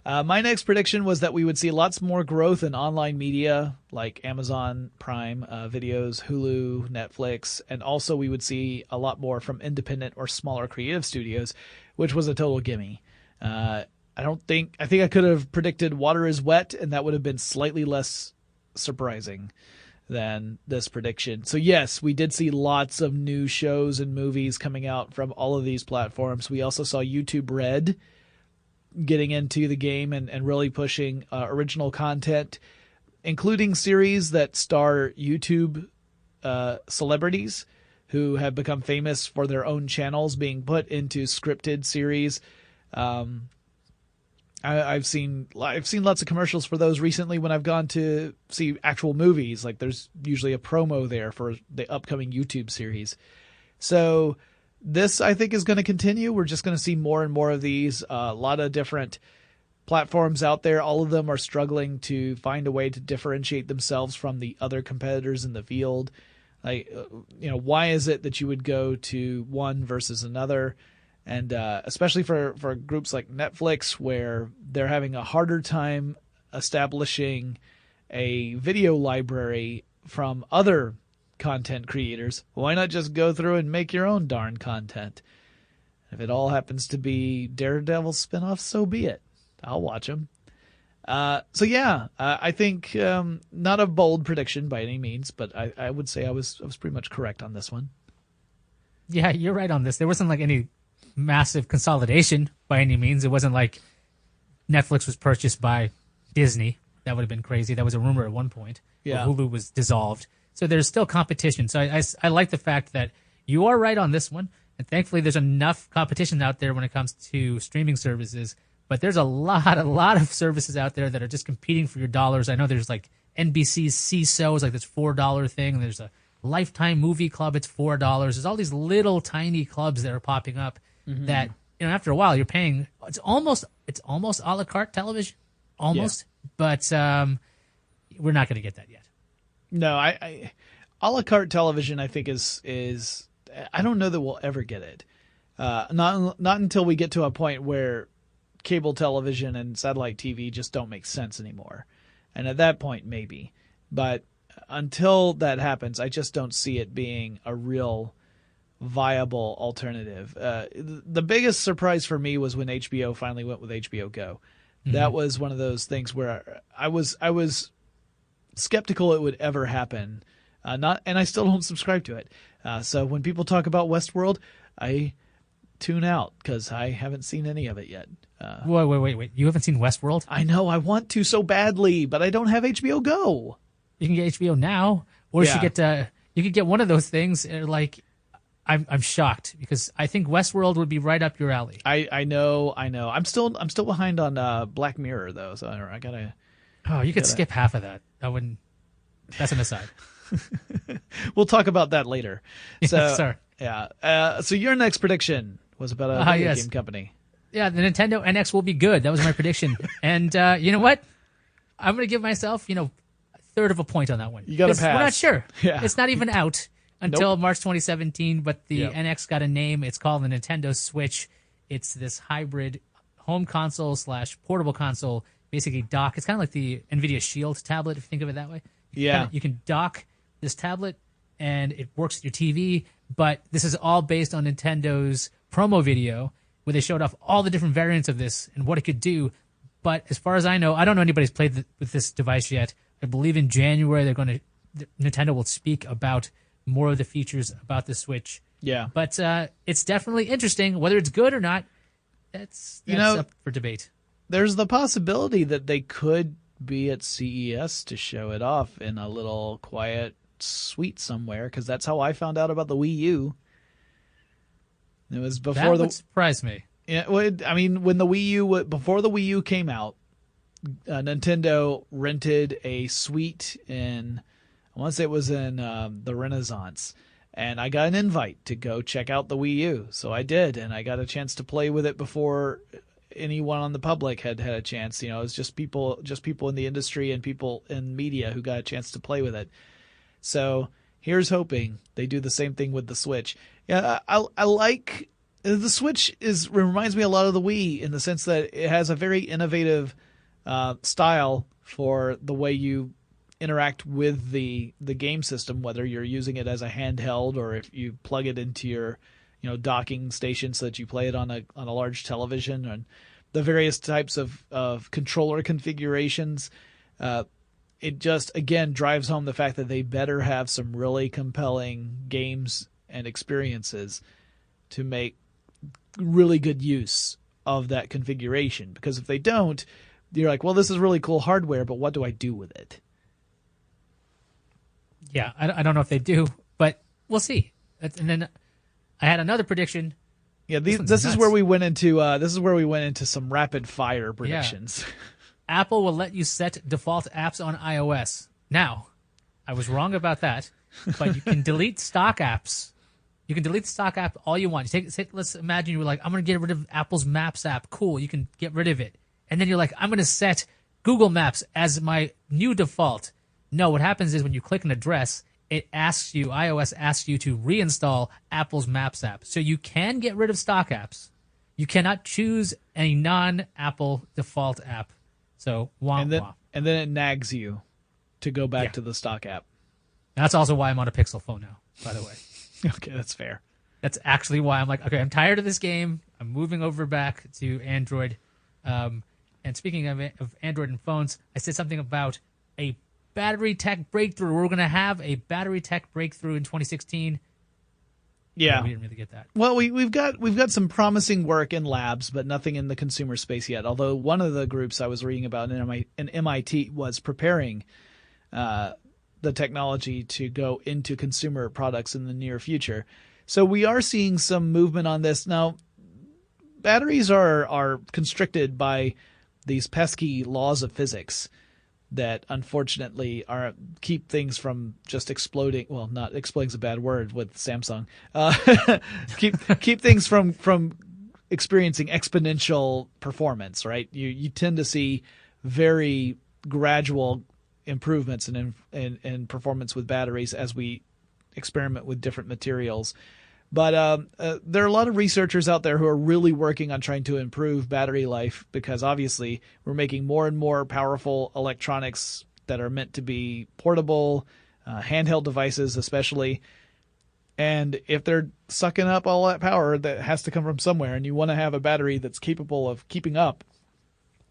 My next prediction was that we would see lots more growth in online media like Amazon Prime videos, Hulu, Netflix, and also we would see a lot more from independent or smaller creative studios, which was a total gimme. I think I could have predicted Water is Wet, and that would have been slightly less surprising than this prediction. So yes, we did see lots of new shows and movies coming out from all of these platforms. We also saw YouTube Red getting into the game and really pushing original content, including series that star YouTube celebrities who have become famous for their own channels being put into scripted series. I've seen lots of commercials for those recently when I've gone to see actual movies. Like there's usually a promo there for the upcoming YouTube series. So this, I think, is going to continue. We're just going to see more and more of these. A lot of different platforms out there. All of them are struggling to find a way to differentiate themselves from the other competitors in the field. Like, why is it that you would go to one versus another? And especially for groups like Netflix, where they're having a harder time establishing a video library from other content creators, why not just go through and make your own darn content? If it all happens to be Daredevil spinoffs, so be it. I'll watch them. I think not a bold prediction by any means, but I would say I was pretty much correct on this one. Yeah, you're right on this. There wasn't like any massive consolidation by any means. It wasn't like Netflix was purchased by Disney. That would have been crazy. That was a rumor at one point. Yeah. Hulu was dissolved. So there's still competition. So I like the fact that you are right on this one. And thankfully there's enough competition out there when it comes to streaming services. But there's a lot of services out there that are just competing for your dollars. I know there's like NBC's CISO is like this $4 thing. There's a Lifetime Movie Club. It's $4. There's all these little tiny clubs that are popping up that, after a while you're paying. It's almost a la carte television. Almost. Yeah. But we're not going to get that yet. No, I a la carte television, I think is I don't know that we'll ever get it. Not until we get to a point where cable television and satellite TV just don't make sense anymore. And at that point, maybe. But until that happens, I just don't see it being a real viable alternative. The biggest surprise for me was when HBO finally went with HBO Go. Mm-hmm. That was one of those things where I was skeptical it would ever happen. And I still don't subscribe to it. So when people talk about Westworld, I tune out because I haven't seen any of it yet. Wait. You haven't seen Westworld? I know. I want to so badly, but I don't have HBO Go. You can get HBO now, or you could get one of those things. I'm shocked because I think Westworld would be right up your alley. I know. I'm still behind on Black Mirror though, so I gotta. Oh, you could skip half of that. I wouldn't. That's an aside. We'll talk about that later. So, sorry. Yeah. So your next prediction was about a video game company. Yeah, the Nintendo NX will be good. That was my prediction. And you know what? I'm going to give myself, a third of a point on that one. You got to pass. We're not sure. Yeah. It's not even out until Nope. March 2017, but the NX got a name. It's called the Nintendo Switch. It's this hybrid home console / portable console, basically dock. It's kind of like the NVIDIA Shield tablet, if you think of it that way. You can dock this tablet, and it works with your TV, but this is all based on Nintendo's promo video, where they showed off all the different variants of this and what it could do. But as far as I know, I don't know anybody's played with this device yet. I believe in January Nintendo will speak about more of the features about the Switch. Yeah. But it's definitely interesting. Whether it's good or not, that's up for debate. There's the possibility that they could be at CES to show it off in a little quiet suite somewhere, because that's how I found out about the Wii U. It was before would surprise me. Yeah, when the Wii U before the Wii U came out, Nintendo rented a suite in, I want to say it was in the Renaissance, and I got an invite to go check out the Wii U, so I did, and I got a chance to play with it before anyone on the public had a chance. It was just people in the industry and people in media who got a chance to play with it. So here's hoping they do the same thing with the Switch. Yeah, I like the Switch. Reminds me a lot of the Wii in the sense that it has a very innovative style for the way you interact with the game system, whether you're using it as a handheld or if you plug it into your docking station so that you play it on a large television, and the various types of controller configurations. It just, again, drives home the fact that they better have some really compelling games and experiences to make really good use of that configuration. Because if they don't, you're like, well, this is really cool hardware, but what do I do with it? Yeah, I don't know if they do, but we'll see. And then I had another prediction. Yeah, this is where we went into some rapid fire predictions. Yeah. Apple will let you set default apps on iOS. Now, I was wrong about that, but you can delete stock apps. You can delete the stock app all you want. Let's imagine you were like, I'm going to get rid of Apple's Maps app. Cool, you can get rid of it. And then you're like, I'm going to set Google Maps as my new default. No, what happens is when you click an address, iOS asks you to reinstall Apple's Maps app. So you can get rid of stock apps. You cannot choose a non-Apple default app. So, and then it nags you to go back to the stock app. That's also why I'm on a Pixel phone now, by the way. Okay, that's fair. That's actually why I'm like, okay, I'm tired of this game. I'm moving over back to Android. And speaking of Android and phones, I said something about a battery tech breakthrough. We're going to have a battery tech breakthrough in 2016. Yeah, we didn't really get that. Well, we've got some promising work in labs, but nothing in the consumer space yet. Although one of the groups I was reading about in MIT was preparing the technology to go into consumer products in the near future. So we are seeing some movement on this. Now, batteries are constricted by these pesky laws of physics that unfortunately keep things from just exploding. Well, not exploding's a bad word with Samsung. Keep things from experiencing exponential performance, right? You tend to see very gradual improvements in performance with batteries as we experiment with different materials. But there are a lot of researchers out there who are really working on trying to improve battery life, because obviously we're making more and more powerful electronics that are meant to be portable, handheld devices especially. And if they're sucking up all that power that has to come from somewhere, and you want to have a battery that's capable of keeping up,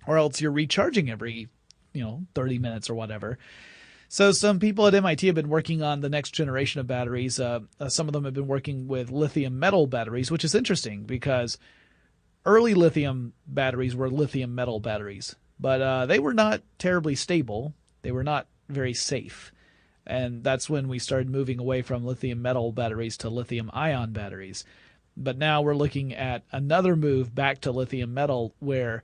or else you're recharging every 30 minutes or whatever. So some people at MIT have been working on the next generation of batteries. Some of them have been working with lithium metal batteries, which is interesting because early lithium batteries were lithium metal batteries, but they were not terribly stable. They were not very safe. And that's when we started moving away from lithium metal batteries to lithium ion batteries. But now we're looking at another move back to lithium metal, where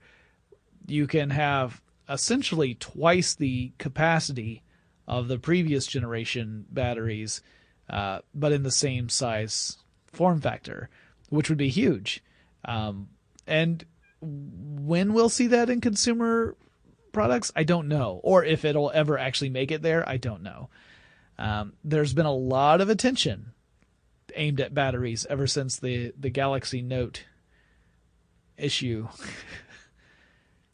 you can have essentially twice the capacity of the previous generation batteries, but in the same size form factor, which would be huge. And when we'll see that in consumer products, I don't know. Or if it'll ever actually make it there, I don't know. There's been a lot of attention aimed at batteries ever since the Galaxy Note issue.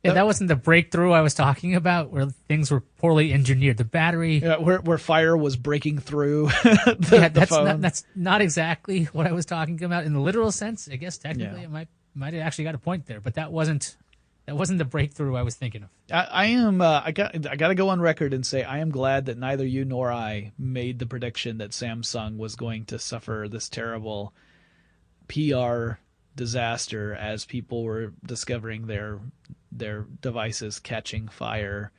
Yeah, that wasn't the breakthrough I was talking about, where things were poorly engineered. The battery, where fire was breaking through the phone. That's not exactly what I was talking about in the literal sense. I guess technically it might have actually got a point there, but that wasn't the breakthrough I was thinking of. I got to go on record and say I am glad that neither you nor I made the prediction that Samsung was going to suffer this terrible PR disaster as people were discovering their devices catching fire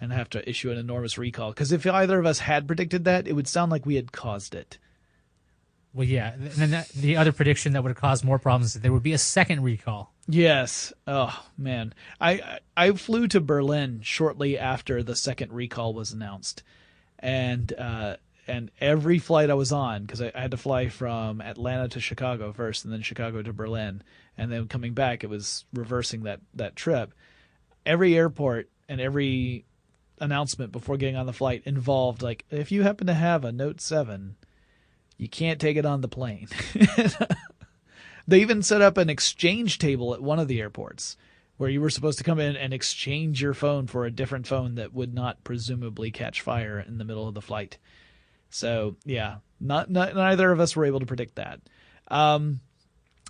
and have to issue an enormous recall. Because if either of us had predicted that, it would sound like we had caused it. Well, yeah. And then the other prediction that would have caused more problems is that there would be a second recall. Yes. Oh, man. I flew to Berlin shortly after the second recall was announced. And every flight I was on, because I had to fly from Atlanta to Chicago first and then Chicago to Berlin, and then coming back, it was reversing that trip. Every airport and every announcement before getting on the flight involved, like, if you happen to have a Note 7, you can't take it on the plane. They even set up an exchange table at one of the airports where you were supposed to come in and exchange your phone for a different phone that would not presumably catch fire in the middle of the flight. So, yeah, neither of us were able to predict that.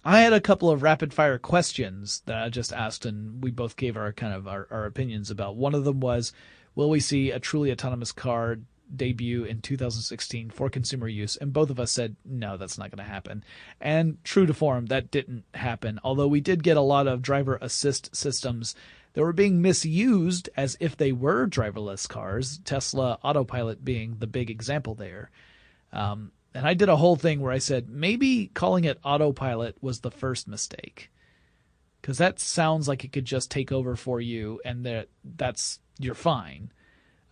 I had a couple of rapid-fire questions that I just asked, and we both gave our opinions about. One of them was, will we see a truly autonomous car debut in 2016 for consumer use? And both of us said, no, that's not going to happen. And true to form, that didn't happen, although we did get a lot of driver assist systems that were being misused as if they were driverless cars, Tesla Autopilot being the big example there. And I did a whole thing where I said maybe calling it Autopilot was the first mistake, because that sounds like it could just take over for you and you're fine.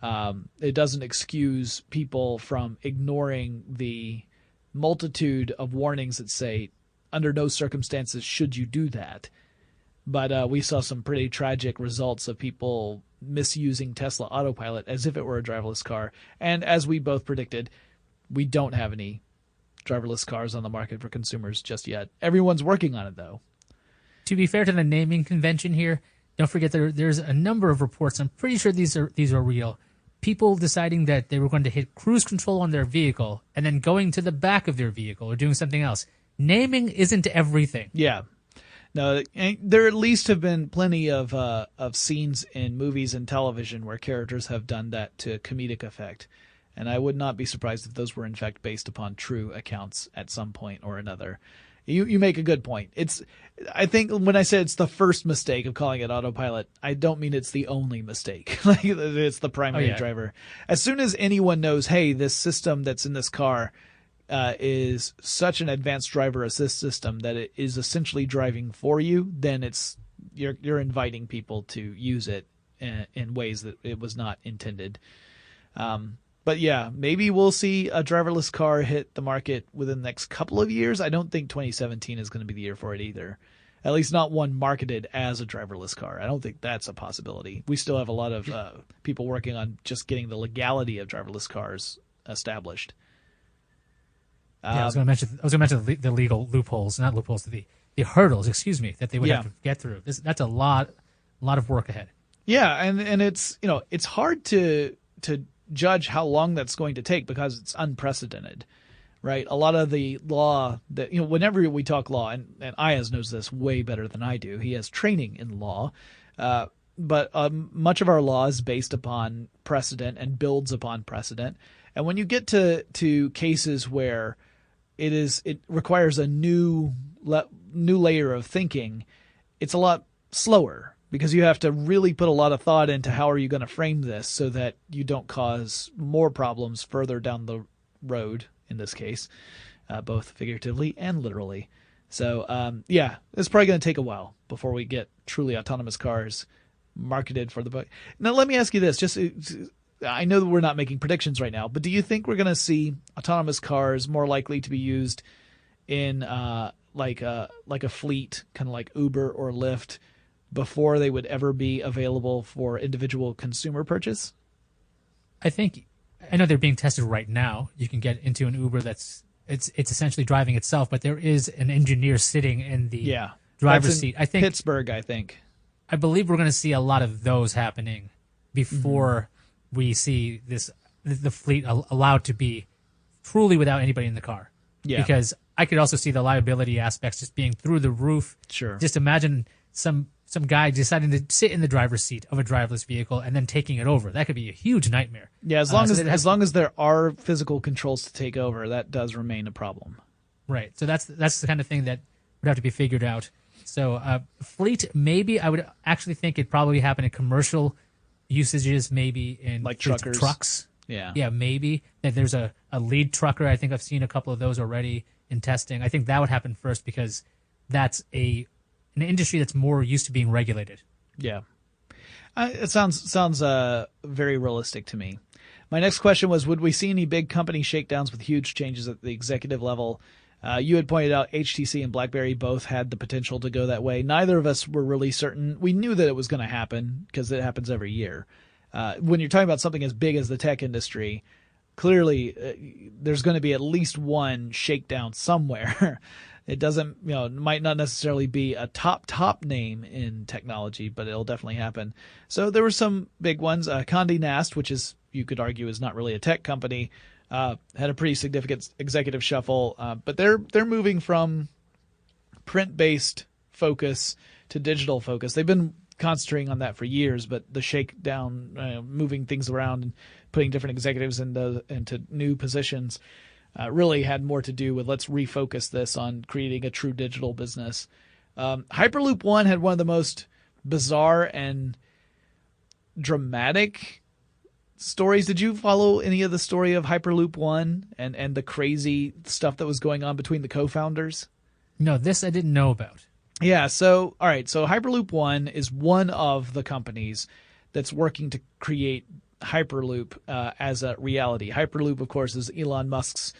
It doesn't excuse people from ignoring the multitude of warnings that say, under no circumstances should you do that. But we saw some pretty tragic results of people misusing Tesla Autopilot as if it were a driverless car. And as we both predicted, we don't have any driverless cars on the market for consumers just yet. Everyone's working on it, though. To be fair to the naming convention here, don't forget there's a number of reports. I'm pretty sure these are real. People deciding that they were going to hit cruise control on their vehicle and then going to the back of their vehicle or doing something else. Naming isn't everything. Yeah. No, there at least have been plenty of scenes in movies and television where characters have done that to comedic effect. And I would not be surprised if those were in fact based upon true accounts at some point or another. You make a good point. I think when I say it's the first mistake of calling it autopilot, I don't mean it's the only mistake. Like it's the primary driver. As soon as anyone knows, hey, this system that's in this car is such an advanced driver assist system that it is essentially driving for you, then you're inviting people to use it in ways that it was not intended. But yeah, maybe we'll see a driverless car hit the market within the next couple of years. I don't think 2017 is going to be the year for it either. At least not one marketed as a driverless car. I don't think that's a possibility. We still have a lot of people working on just getting the legality of driverless cars established. I was going to mention the legal loopholes, not loopholes, the hurdles, that they would have to get through. That's a lot of work ahead. Yeah, and it's it's hard to judge how long that's going to take because it's unprecedented, right? A lot of the law that whenever we talk law, and Ayaz knows this way better than I do. He has training in law, but much of our law is based upon precedent and builds upon precedent. And when you get to cases where it requires a new layer of thinking, it's a lot slower because you have to really put a lot of thought into how are you going to frame this so that you don't cause more problems further down the road, in this case, both figuratively and literally. So, it's probably going to take a while before we get truly autonomous cars marketed for the book. Now, let me ask you this. I know that we're not making predictions right now, but do you think we're going to see autonomous cars more likely to be used in like a fleet, kind of like Uber or Lyft, before they would ever be available for individual consumer purchase? I know they're being tested right now. You can get into an Uber it's essentially driving itself, but there is an engineer sitting in the driver's seat. I think Pittsburgh. I believe we're going to see a lot of those happening before we see the fleet allowed to be truly without anybody in the car. Yeah. Because I could also see the liability aspects just being through the roof. Sure. Just imagine some guy deciding to sit in the driver's seat of a driverless vehicle and then taking it over. That could be a huge nightmare. Yeah, as long as there are physical controls to take over, that does remain a problem. Right. So that's the kind of thing that would have to be figured out. So fleet, maybe I would actually think it'd probably happen in commercial usages, maybe in like trucks. Yeah, maybe. That there's a lead trucker. I think I've seen a couple of those already in testing. I think that would happen first because that's an industry that's more used to being regulated. Yeah. It sounds very realistic to me. My next question was, would we see any big company shakedowns with huge changes at the executive level? You had pointed out HTC and BlackBerry both had the potential to go that way. Neither of us were really certain. We knew that it was going to happen because it happens every year. When you're talking about something as big as the tech industry, clearly there's going to be at least one shakedown somewhere. It doesn't, it might not necessarily be a top name in technology, but it'll definitely happen. So there were some big ones. Condé Nast, which is, you could argue, is not really a tech company, had a pretty significant executive shuffle, but they're moving from print-based focus to digital focus. They've been concentrating on that for years, but the shakedown, moving things around and putting different executives into new positions, really had more to do with let's refocus this on creating a true digital business. Hyperloop One had one of the most bizarre and dramatic stories. Did you follow any of the story of Hyperloop One and the crazy stuff that was going on between the co-founders? No, this I didn't know about. Yeah, so all right, so Hyperloop One is one of the companies that's working to create Hyperloop as a reality. Hyperloop, of course, is Elon Musk's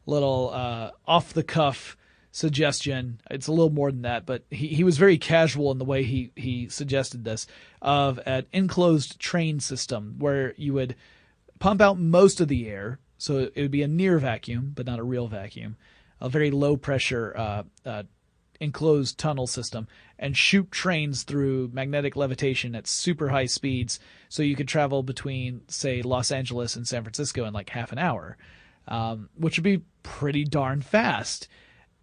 little off the cuff suggestion. It's a little more than that, but he was very casual in the way he suggested this, of an enclosed train system where you would pump out most of the air, so it would be a near vacuum, but not a real vacuum, a very low pressure enclosed tunnel system, and shoot trains through magnetic levitation at super high speeds, so you could travel between, say, Los Angeles and San Francisco in like half an hour, which would be pretty darn fast.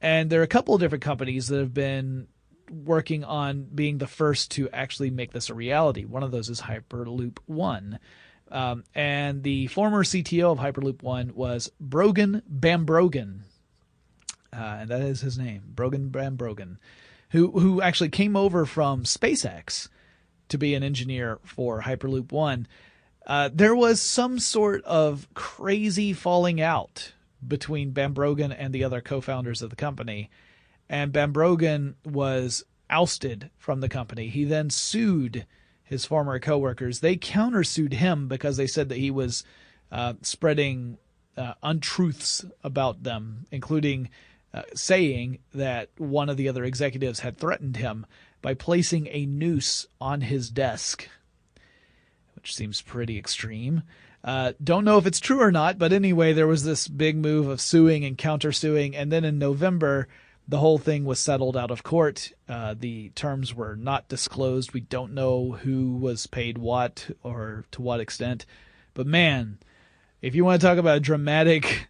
And there are a couple of different companies that have been working on being the first to actually make this a reality. One of those is Hyperloop One. And the former CTO of Hyperloop One was Brogan Bambrogan. And that is his name, Brogan Bambrogan, who actually came over from SpaceX to be an engineer for Hyperloop One. There was some sort of crazy falling out between Bambrogan and the other co-founders of the company, and Bambrogan was ousted from the company. He then sued his former coworkers. They countersued him because they said that he was spreading untruths about them, including saying that one of the other executives had threatened him by placing a noose on his desk, which seems pretty extreme. Don't know if it's true or not, but anyway, there was this big move of suing and countersuing, and then in November, the whole thing was settled out of court. The terms were not disclosed. We don't know who was paid what or to what extent. But man, if you want to talk about a dramatic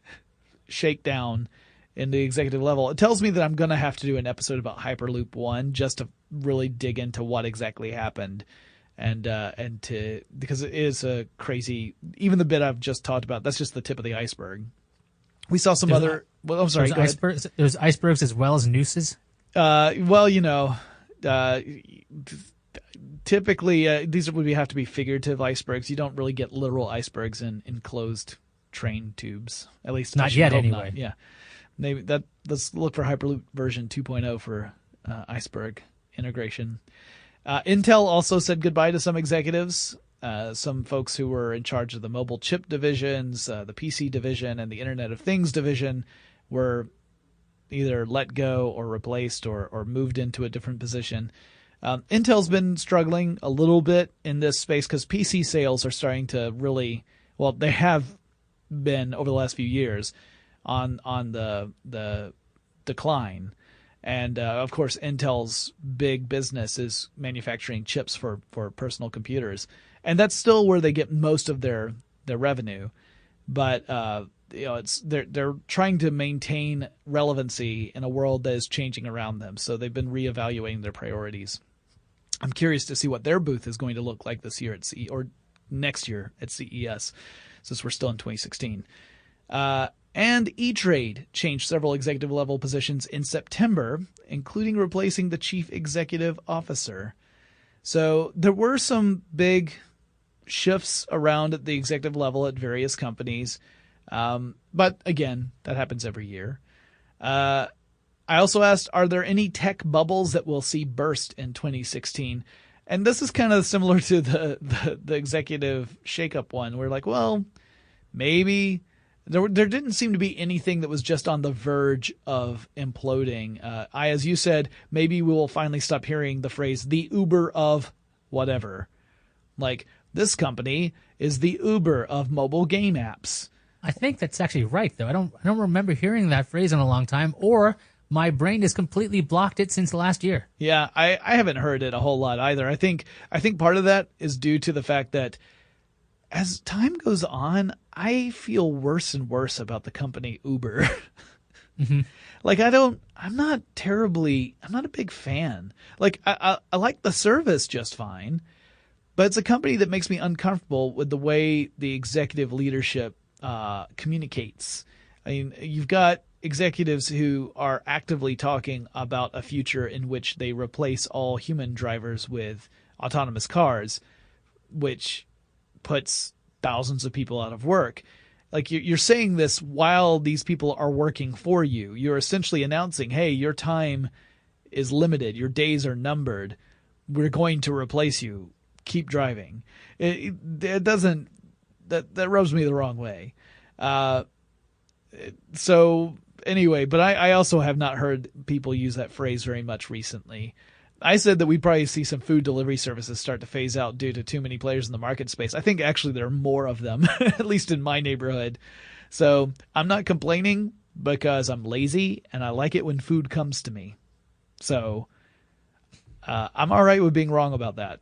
shakedown in the executive level, it tells me that I'm going to have to do an episode about Hyperloop One just to really dig into what exactly happened. And because it is a crazy, even the bit I've just talked about, that's just the tip of the iceberg. We saw some other. Well, I'm sorry. There's icebergs as well as nooses. Well, typically these would have to be figurative icebergs. You don't really get literal icebergs in enclosed train tubes, at least not yet, anyway. Not. Yeah, maybe that. Let's look for Hyperloop version 2.0 for iceberg integration. Intel also said goodbye to some executives, some folks who were in charge of the mobile chip divisions, the PC division, and the Internet of Things division were either let go or replaced or moved into a different position. Intel's been struggling a little bit in this space because PC sales are starting to really, well, they have been over the last few years on the decline. And, of course, Intel's big business is manufacturing chips for personal computers. And that's still where they get most of their revenue. But, they're trying to maintain relevancy in a world that is changing around them. So they've been reevaluating their priorities. I'm curious to see what their booth is going to look like this year or next year at CES, since we're still in 2016. And E-Trade changed several executive level positions in September, including replacing the chief executive officer. So there were some big shifts around at the executive level at various companies. But again, that happens every year. I also asked, are there any tech bubbles that we'll see burst in 2016? And this is kind of similar to the executive shakeup one. We're like, well, maybe. There didn't seem to be anything that was just on the verge of imploding. As you said, maybe we will finally stop hearing the phrase, the Uber of whatever. Like, this company is the Uber of mobile game apps. I think that's actually right, though. I don't remember hearing that phrase in a long time, or my brain has completely blocked it since last year. Yeah, I haven't heard it a whole lot either. I think part of that is due to the fact that as time goes on, I feel worse and worse about the company Uber. Mm-hmm. Like, I'm not a big fan. Like, I like the service just fine, but it's a company that makes me uncomfortable with the way the executive leadership communicates. I mean, you've got executives who are actively talking about a future in which they replace all human drivers with autonomous cars, which puts thousands of people out of work. Like, you're saying this while these people are working for you. You're essentially announcing, hey, your time is limited. Your days are numbered. We're going to replace you. Keep driving. It doesn't, that rubs me the wrong way. So anyway, but I also have not heard people use that phrase very much recently. I said that we'd probably see some food delivery services start to phase out due to too many players in the market space. I think actually there are more of them, at least in my neighborhood. So I'm not complaining because I'm lazy and I like it when food comes to me. So I'm all right with being wrong about that.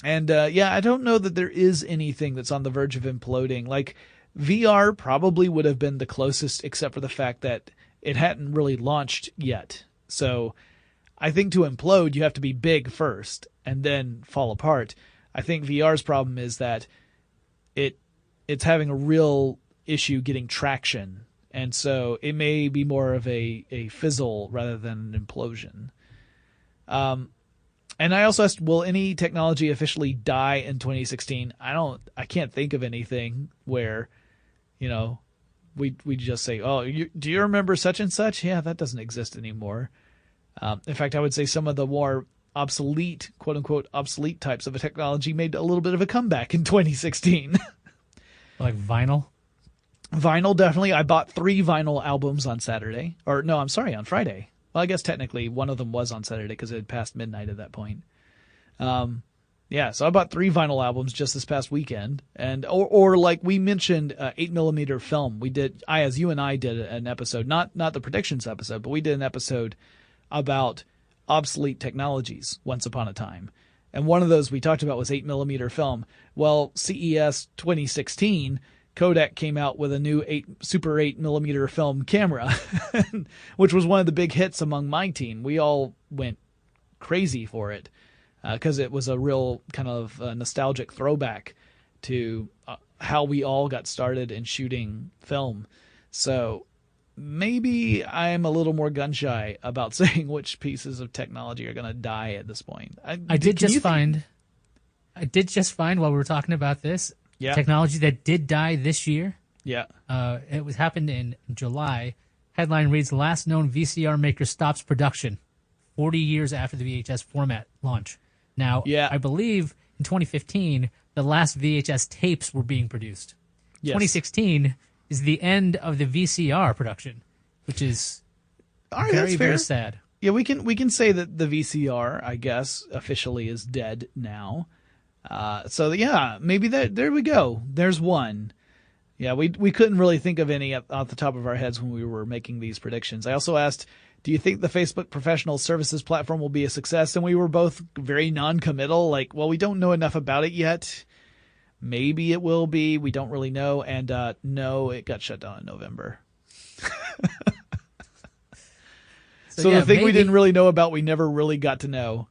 And yeah, I don't know that there is anything that's on the verge of imploding. Like VR probably would have been the closest, except for the fact that it hadn't really launched yet. So I think to implode, you have to be big first and then fall apart. I think VR's problem is that it's having a real issue getting traction. And so it may be more of a fizzle rather than an implosion. And I also asked, will any technology officially die in 2016? I can't think of anything where, we just say, oh, do you remember such and such? Yeah, that doesn't exist anymore. In fact, I would say some of the more obsolete, quote unquote, obsolete types of a technology made a little bit of a comeback in 2016. Like vinyl? Vinyl, definitely. I bought 3 vinyl albums on Saturday. Or no, I'm sorry, on Friday. Well, I guess technically one of them was on Saturday because it had passed midnight at that point. Yeah, so I bought 3 vinyl albums just this past weekend. And or like we mentioned 8mm film. We did, you and I did an episode, not the predictions episode, but we did an episode about obsolete technologies once upon a time. And one of those we talked about was 8mm film. Well, CES 2016, Kodak came out with a new Super 8mm film camera, which was one of the big hits among my team. We all went crazy for it because it was a real kind of nostalgic throwback to how we all got started in shooting film. So maybe I'm a little more gun shy about saying which pieces of technology are going to die at this point. I did just find while we were talking about this, technology that did die this year. Yeah. It happened in July. Headline reads, last known VCR maker stops production 40 years after the VHS format launch. Now, I believe in 2015, the last VHS tapes were being produced. Yes. 2016 is the end of the VCR production, which is very, very sad. Yeah, we can say that the VCR, I guess, officially is dead now. So yeah, maybe there we go. There's one. Yeah, we couldn't really think of any off the top of our heads when we were making these predictions. I also asked, do you think the Facebook professional services platform will be a success? And we were both very non-committal, like, well, we don't know enough about it yet. Maybe it will be. We don't really know. And no, it got shut down in November. So the thing we didn't really know about, we never really got to know.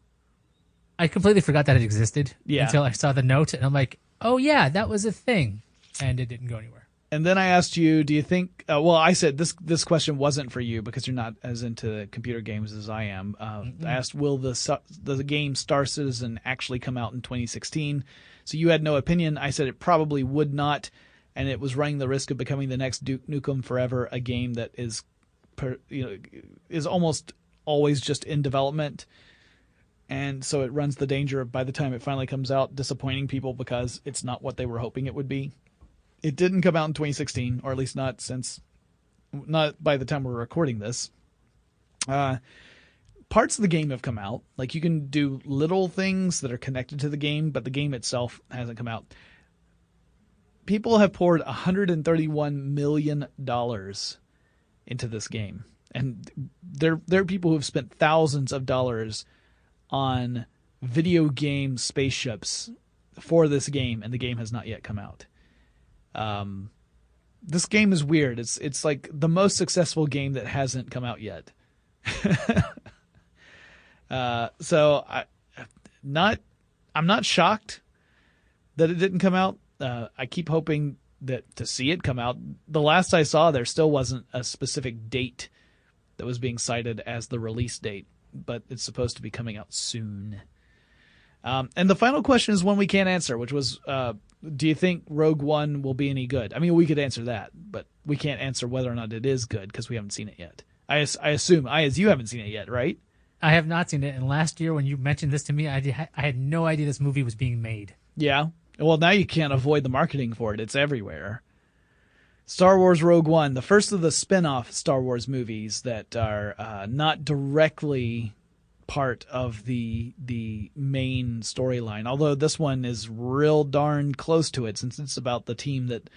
I completely forgot that it existed until I saw the note. And I'm like, oh, yeah, that was a thing. And it didn't go anywhere. And then I asked you, do you think, well, I said this question wasn't for you because you're not as into computer games as I am. I asked, will the game Star Citizen actually come out in 2016? So you had no opinion. I said it probably would not, and it was running the risk of becoming the next Duke Nukem Forever, a game that is almost always just in development. And so it runs the danger of, by the time it finally comes out, disappointing people because it's not what they were hoping it would be. It didn't come out in 2016, or at least not by the time we're recording this. Parts of the game have come out. Like, you can do little things that are connected to the game, but the game itself hasn't come out. People have poured $131 million into this game. And there are people who have spent thousands of dollars on video game spaceships for this game, and the game has not yet come out. This game is weird. It's like the most successful game that hasn't come out yet. So I'm not shocked that it didn't come out. I keep hoping to see it come out. The last I saw, there still wasn't a specific date that was being cited as the release date, but it's supposed to be coming out soon. And the final question is one we can't answer, which was, do you think Rogue One will be any good? I mean, we could answer that, but we can't answer whether or not it is good because we haven't seen it yet. I assume, as you haven't seen it yet, right? I have not seen it, and last year when you mentioned this to me, I had no idea this movie was being made. Yeah. Well, now you can't avoid the marketing for it. It's everywhere. Star Wars Rogue One, the first of the spin-off Star Wars movies that are not directly part of the main storyline. Although this one is real darn close to it, since it's about the team that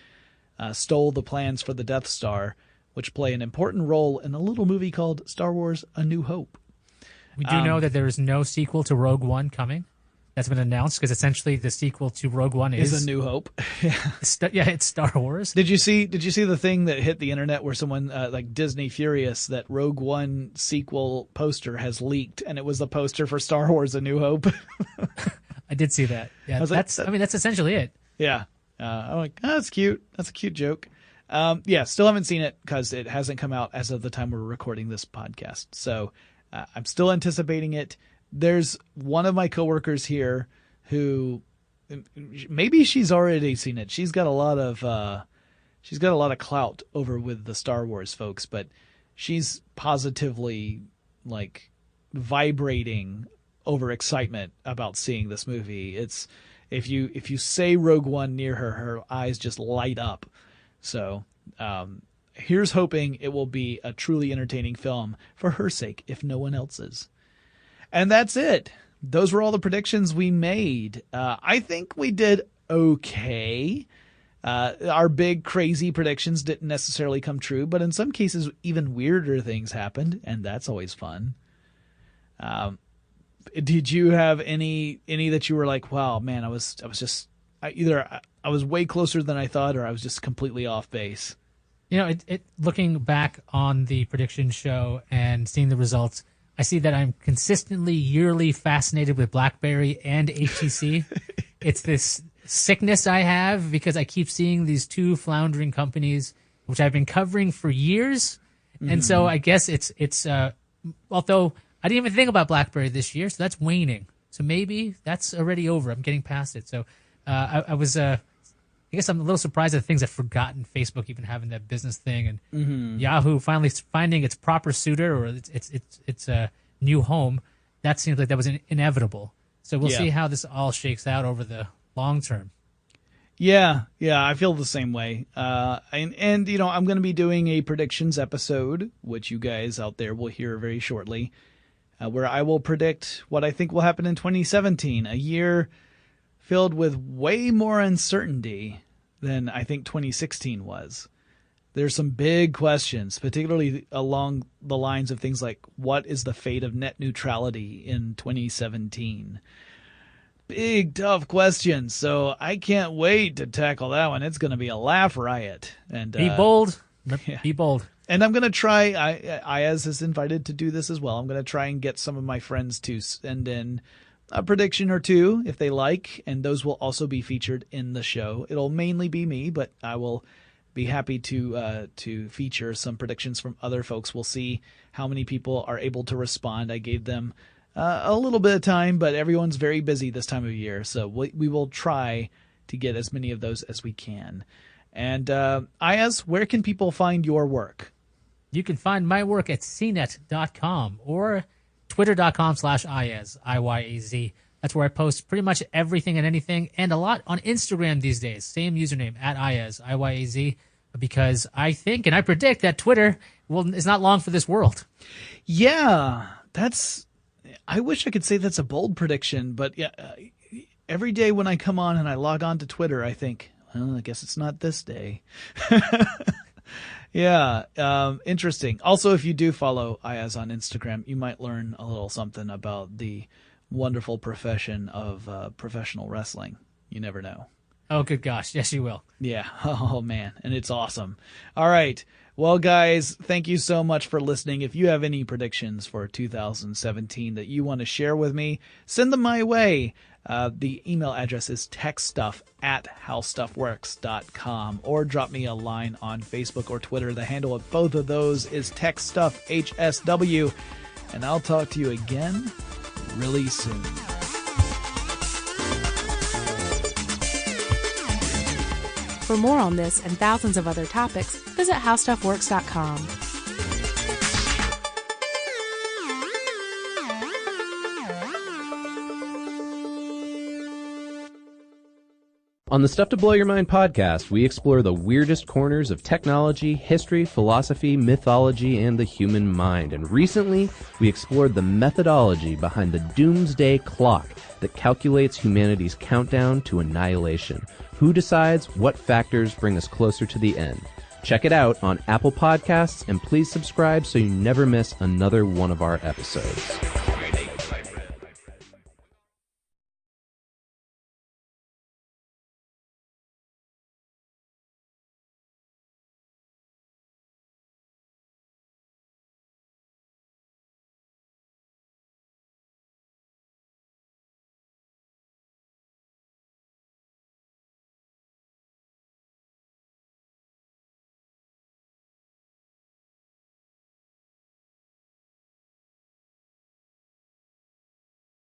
stole the plans for the Death Star, which play an important role in a little movie called Star Wars: A New Hope. We do know that there is no sequel to Rogue One coming. That's been announced because essentially the sequel to Rogue One is A New Hope. It's Star Wars. Did you see the thing that hit the internet where someone like Disney furious that Rogue One sequel poster has leaked, and it was the poster for Star Wars: A New Hope? I did see that. Yeah, that's essentially it. Yeah. I'm like, oh, that's cute. That's a cute joke. Yeah, still haven't seen it because it hasn't come out as of the time we're recording this podcast. So I'm still anticipating it. There's one of my coworkers here who maybe she's already seen it. She's got a lot of clout over with the Star Wars folks, but she's positively like vibrating over excitement about seeing this movie. It's if you say Rogue One near her, her eyes just light up. So here's hoping it will be a truly entertaining film for her sake, if no one else's. And that's it. Those were all the predictions we made. I think we did okay. Our big crazy predictions didn't necessarily come true, but in some cases even weirder things happened, and that's always fun. Did you have any that you were like, wow, man, I was way closer than I thought, or I was just completely off base? You know, looking back on the prediction show and seeing the results, I see that I'm consistently yearly fascinated with BlackBerry and HTC. It's this sickness I have because I keep seeing these two floundering companies, which I've been covering for years. Mm-hmm. And so I guess it's although I didn't even think about BlackBerry this year, so that's waning. So maybe that's already over. I'm getting past it. So I guess I'm a little surprised at things I've forgotten. Facebook even having that business thing, and Yahoo finally finding its proper suitor or its new home. That seems like that was inevitable. So we'll see how this all shakes out over the long term. Yeah, I feel the same way. And you know, I'm going to be doing a predictions episode, which you guys out there will hear very shortly, where I will predict what I think will happen in 2017, a year filled with way more uncertainty than I think 2016 was. There's some big questions, particularly along the lines of things like, what is the fate of net neutrality in 2017? Big, tough questions. So I can't wait to tackle that one. It's going to be a laugh riot. And be bold. Yeah. Be bold. And I'm going to try, Ayaz is invited to do this as well. I'm going to try and get some of my friends to send in a prediction or two if they like, and those will also be featured in the show. It'll mainly be me, but I will be happy to feature some predictions from other folks. We'll see how many people are able to respond. I gave them a little bit of time, but everyone's very busy this time of year, so we will try to get as many of those as we can. And Ayaz, where can people find your work? You can find my work at cnet.com or twitter.com/Iyaz, IYAZ. That's where I post pretty much everything and anything, and a lot on Instagram these days. Same username, at Iyaz, IYAZ, because I think and I predict that Twitter is not long for this world. Yeah, I wish I could say that's a bold prediction, but yeah, every day when I come on and I log on to Twitter, I think, well, I guess it's not this day. Yeah, interesting. Also, if you do follow Ayaz on Instagram, you might learn a little something about the wonderful profession of professional wrestling. You never know. Oh, good gosh. Yes, you will. Yeah. Oh, man. And it's awesome. All right. Well, guys, thank you so much for listening. If you have any predictions for 2017 that you want to share with me, send them my way. The email address is techstuff@howstuffworks.com, or drop me a line on Facebook or Twitter. The handle of both of those is TechStuffHSW, and I'll talk to you again really soon. For more on this and thousands of other topics, visit howstuffworks.com. On the Stuff to Blow Your Mind podcast, we explore the weirdest corners of technology, history, philosophy, mythology, and the human mind. And recently, we explored the methodology behind the doomsday clock that calculates humanity's countdown to annihilation. Who decides what factors bring us closer to the end? Check it out on Apple Podcasts, and please subscribe so you never miss another one of our episodes.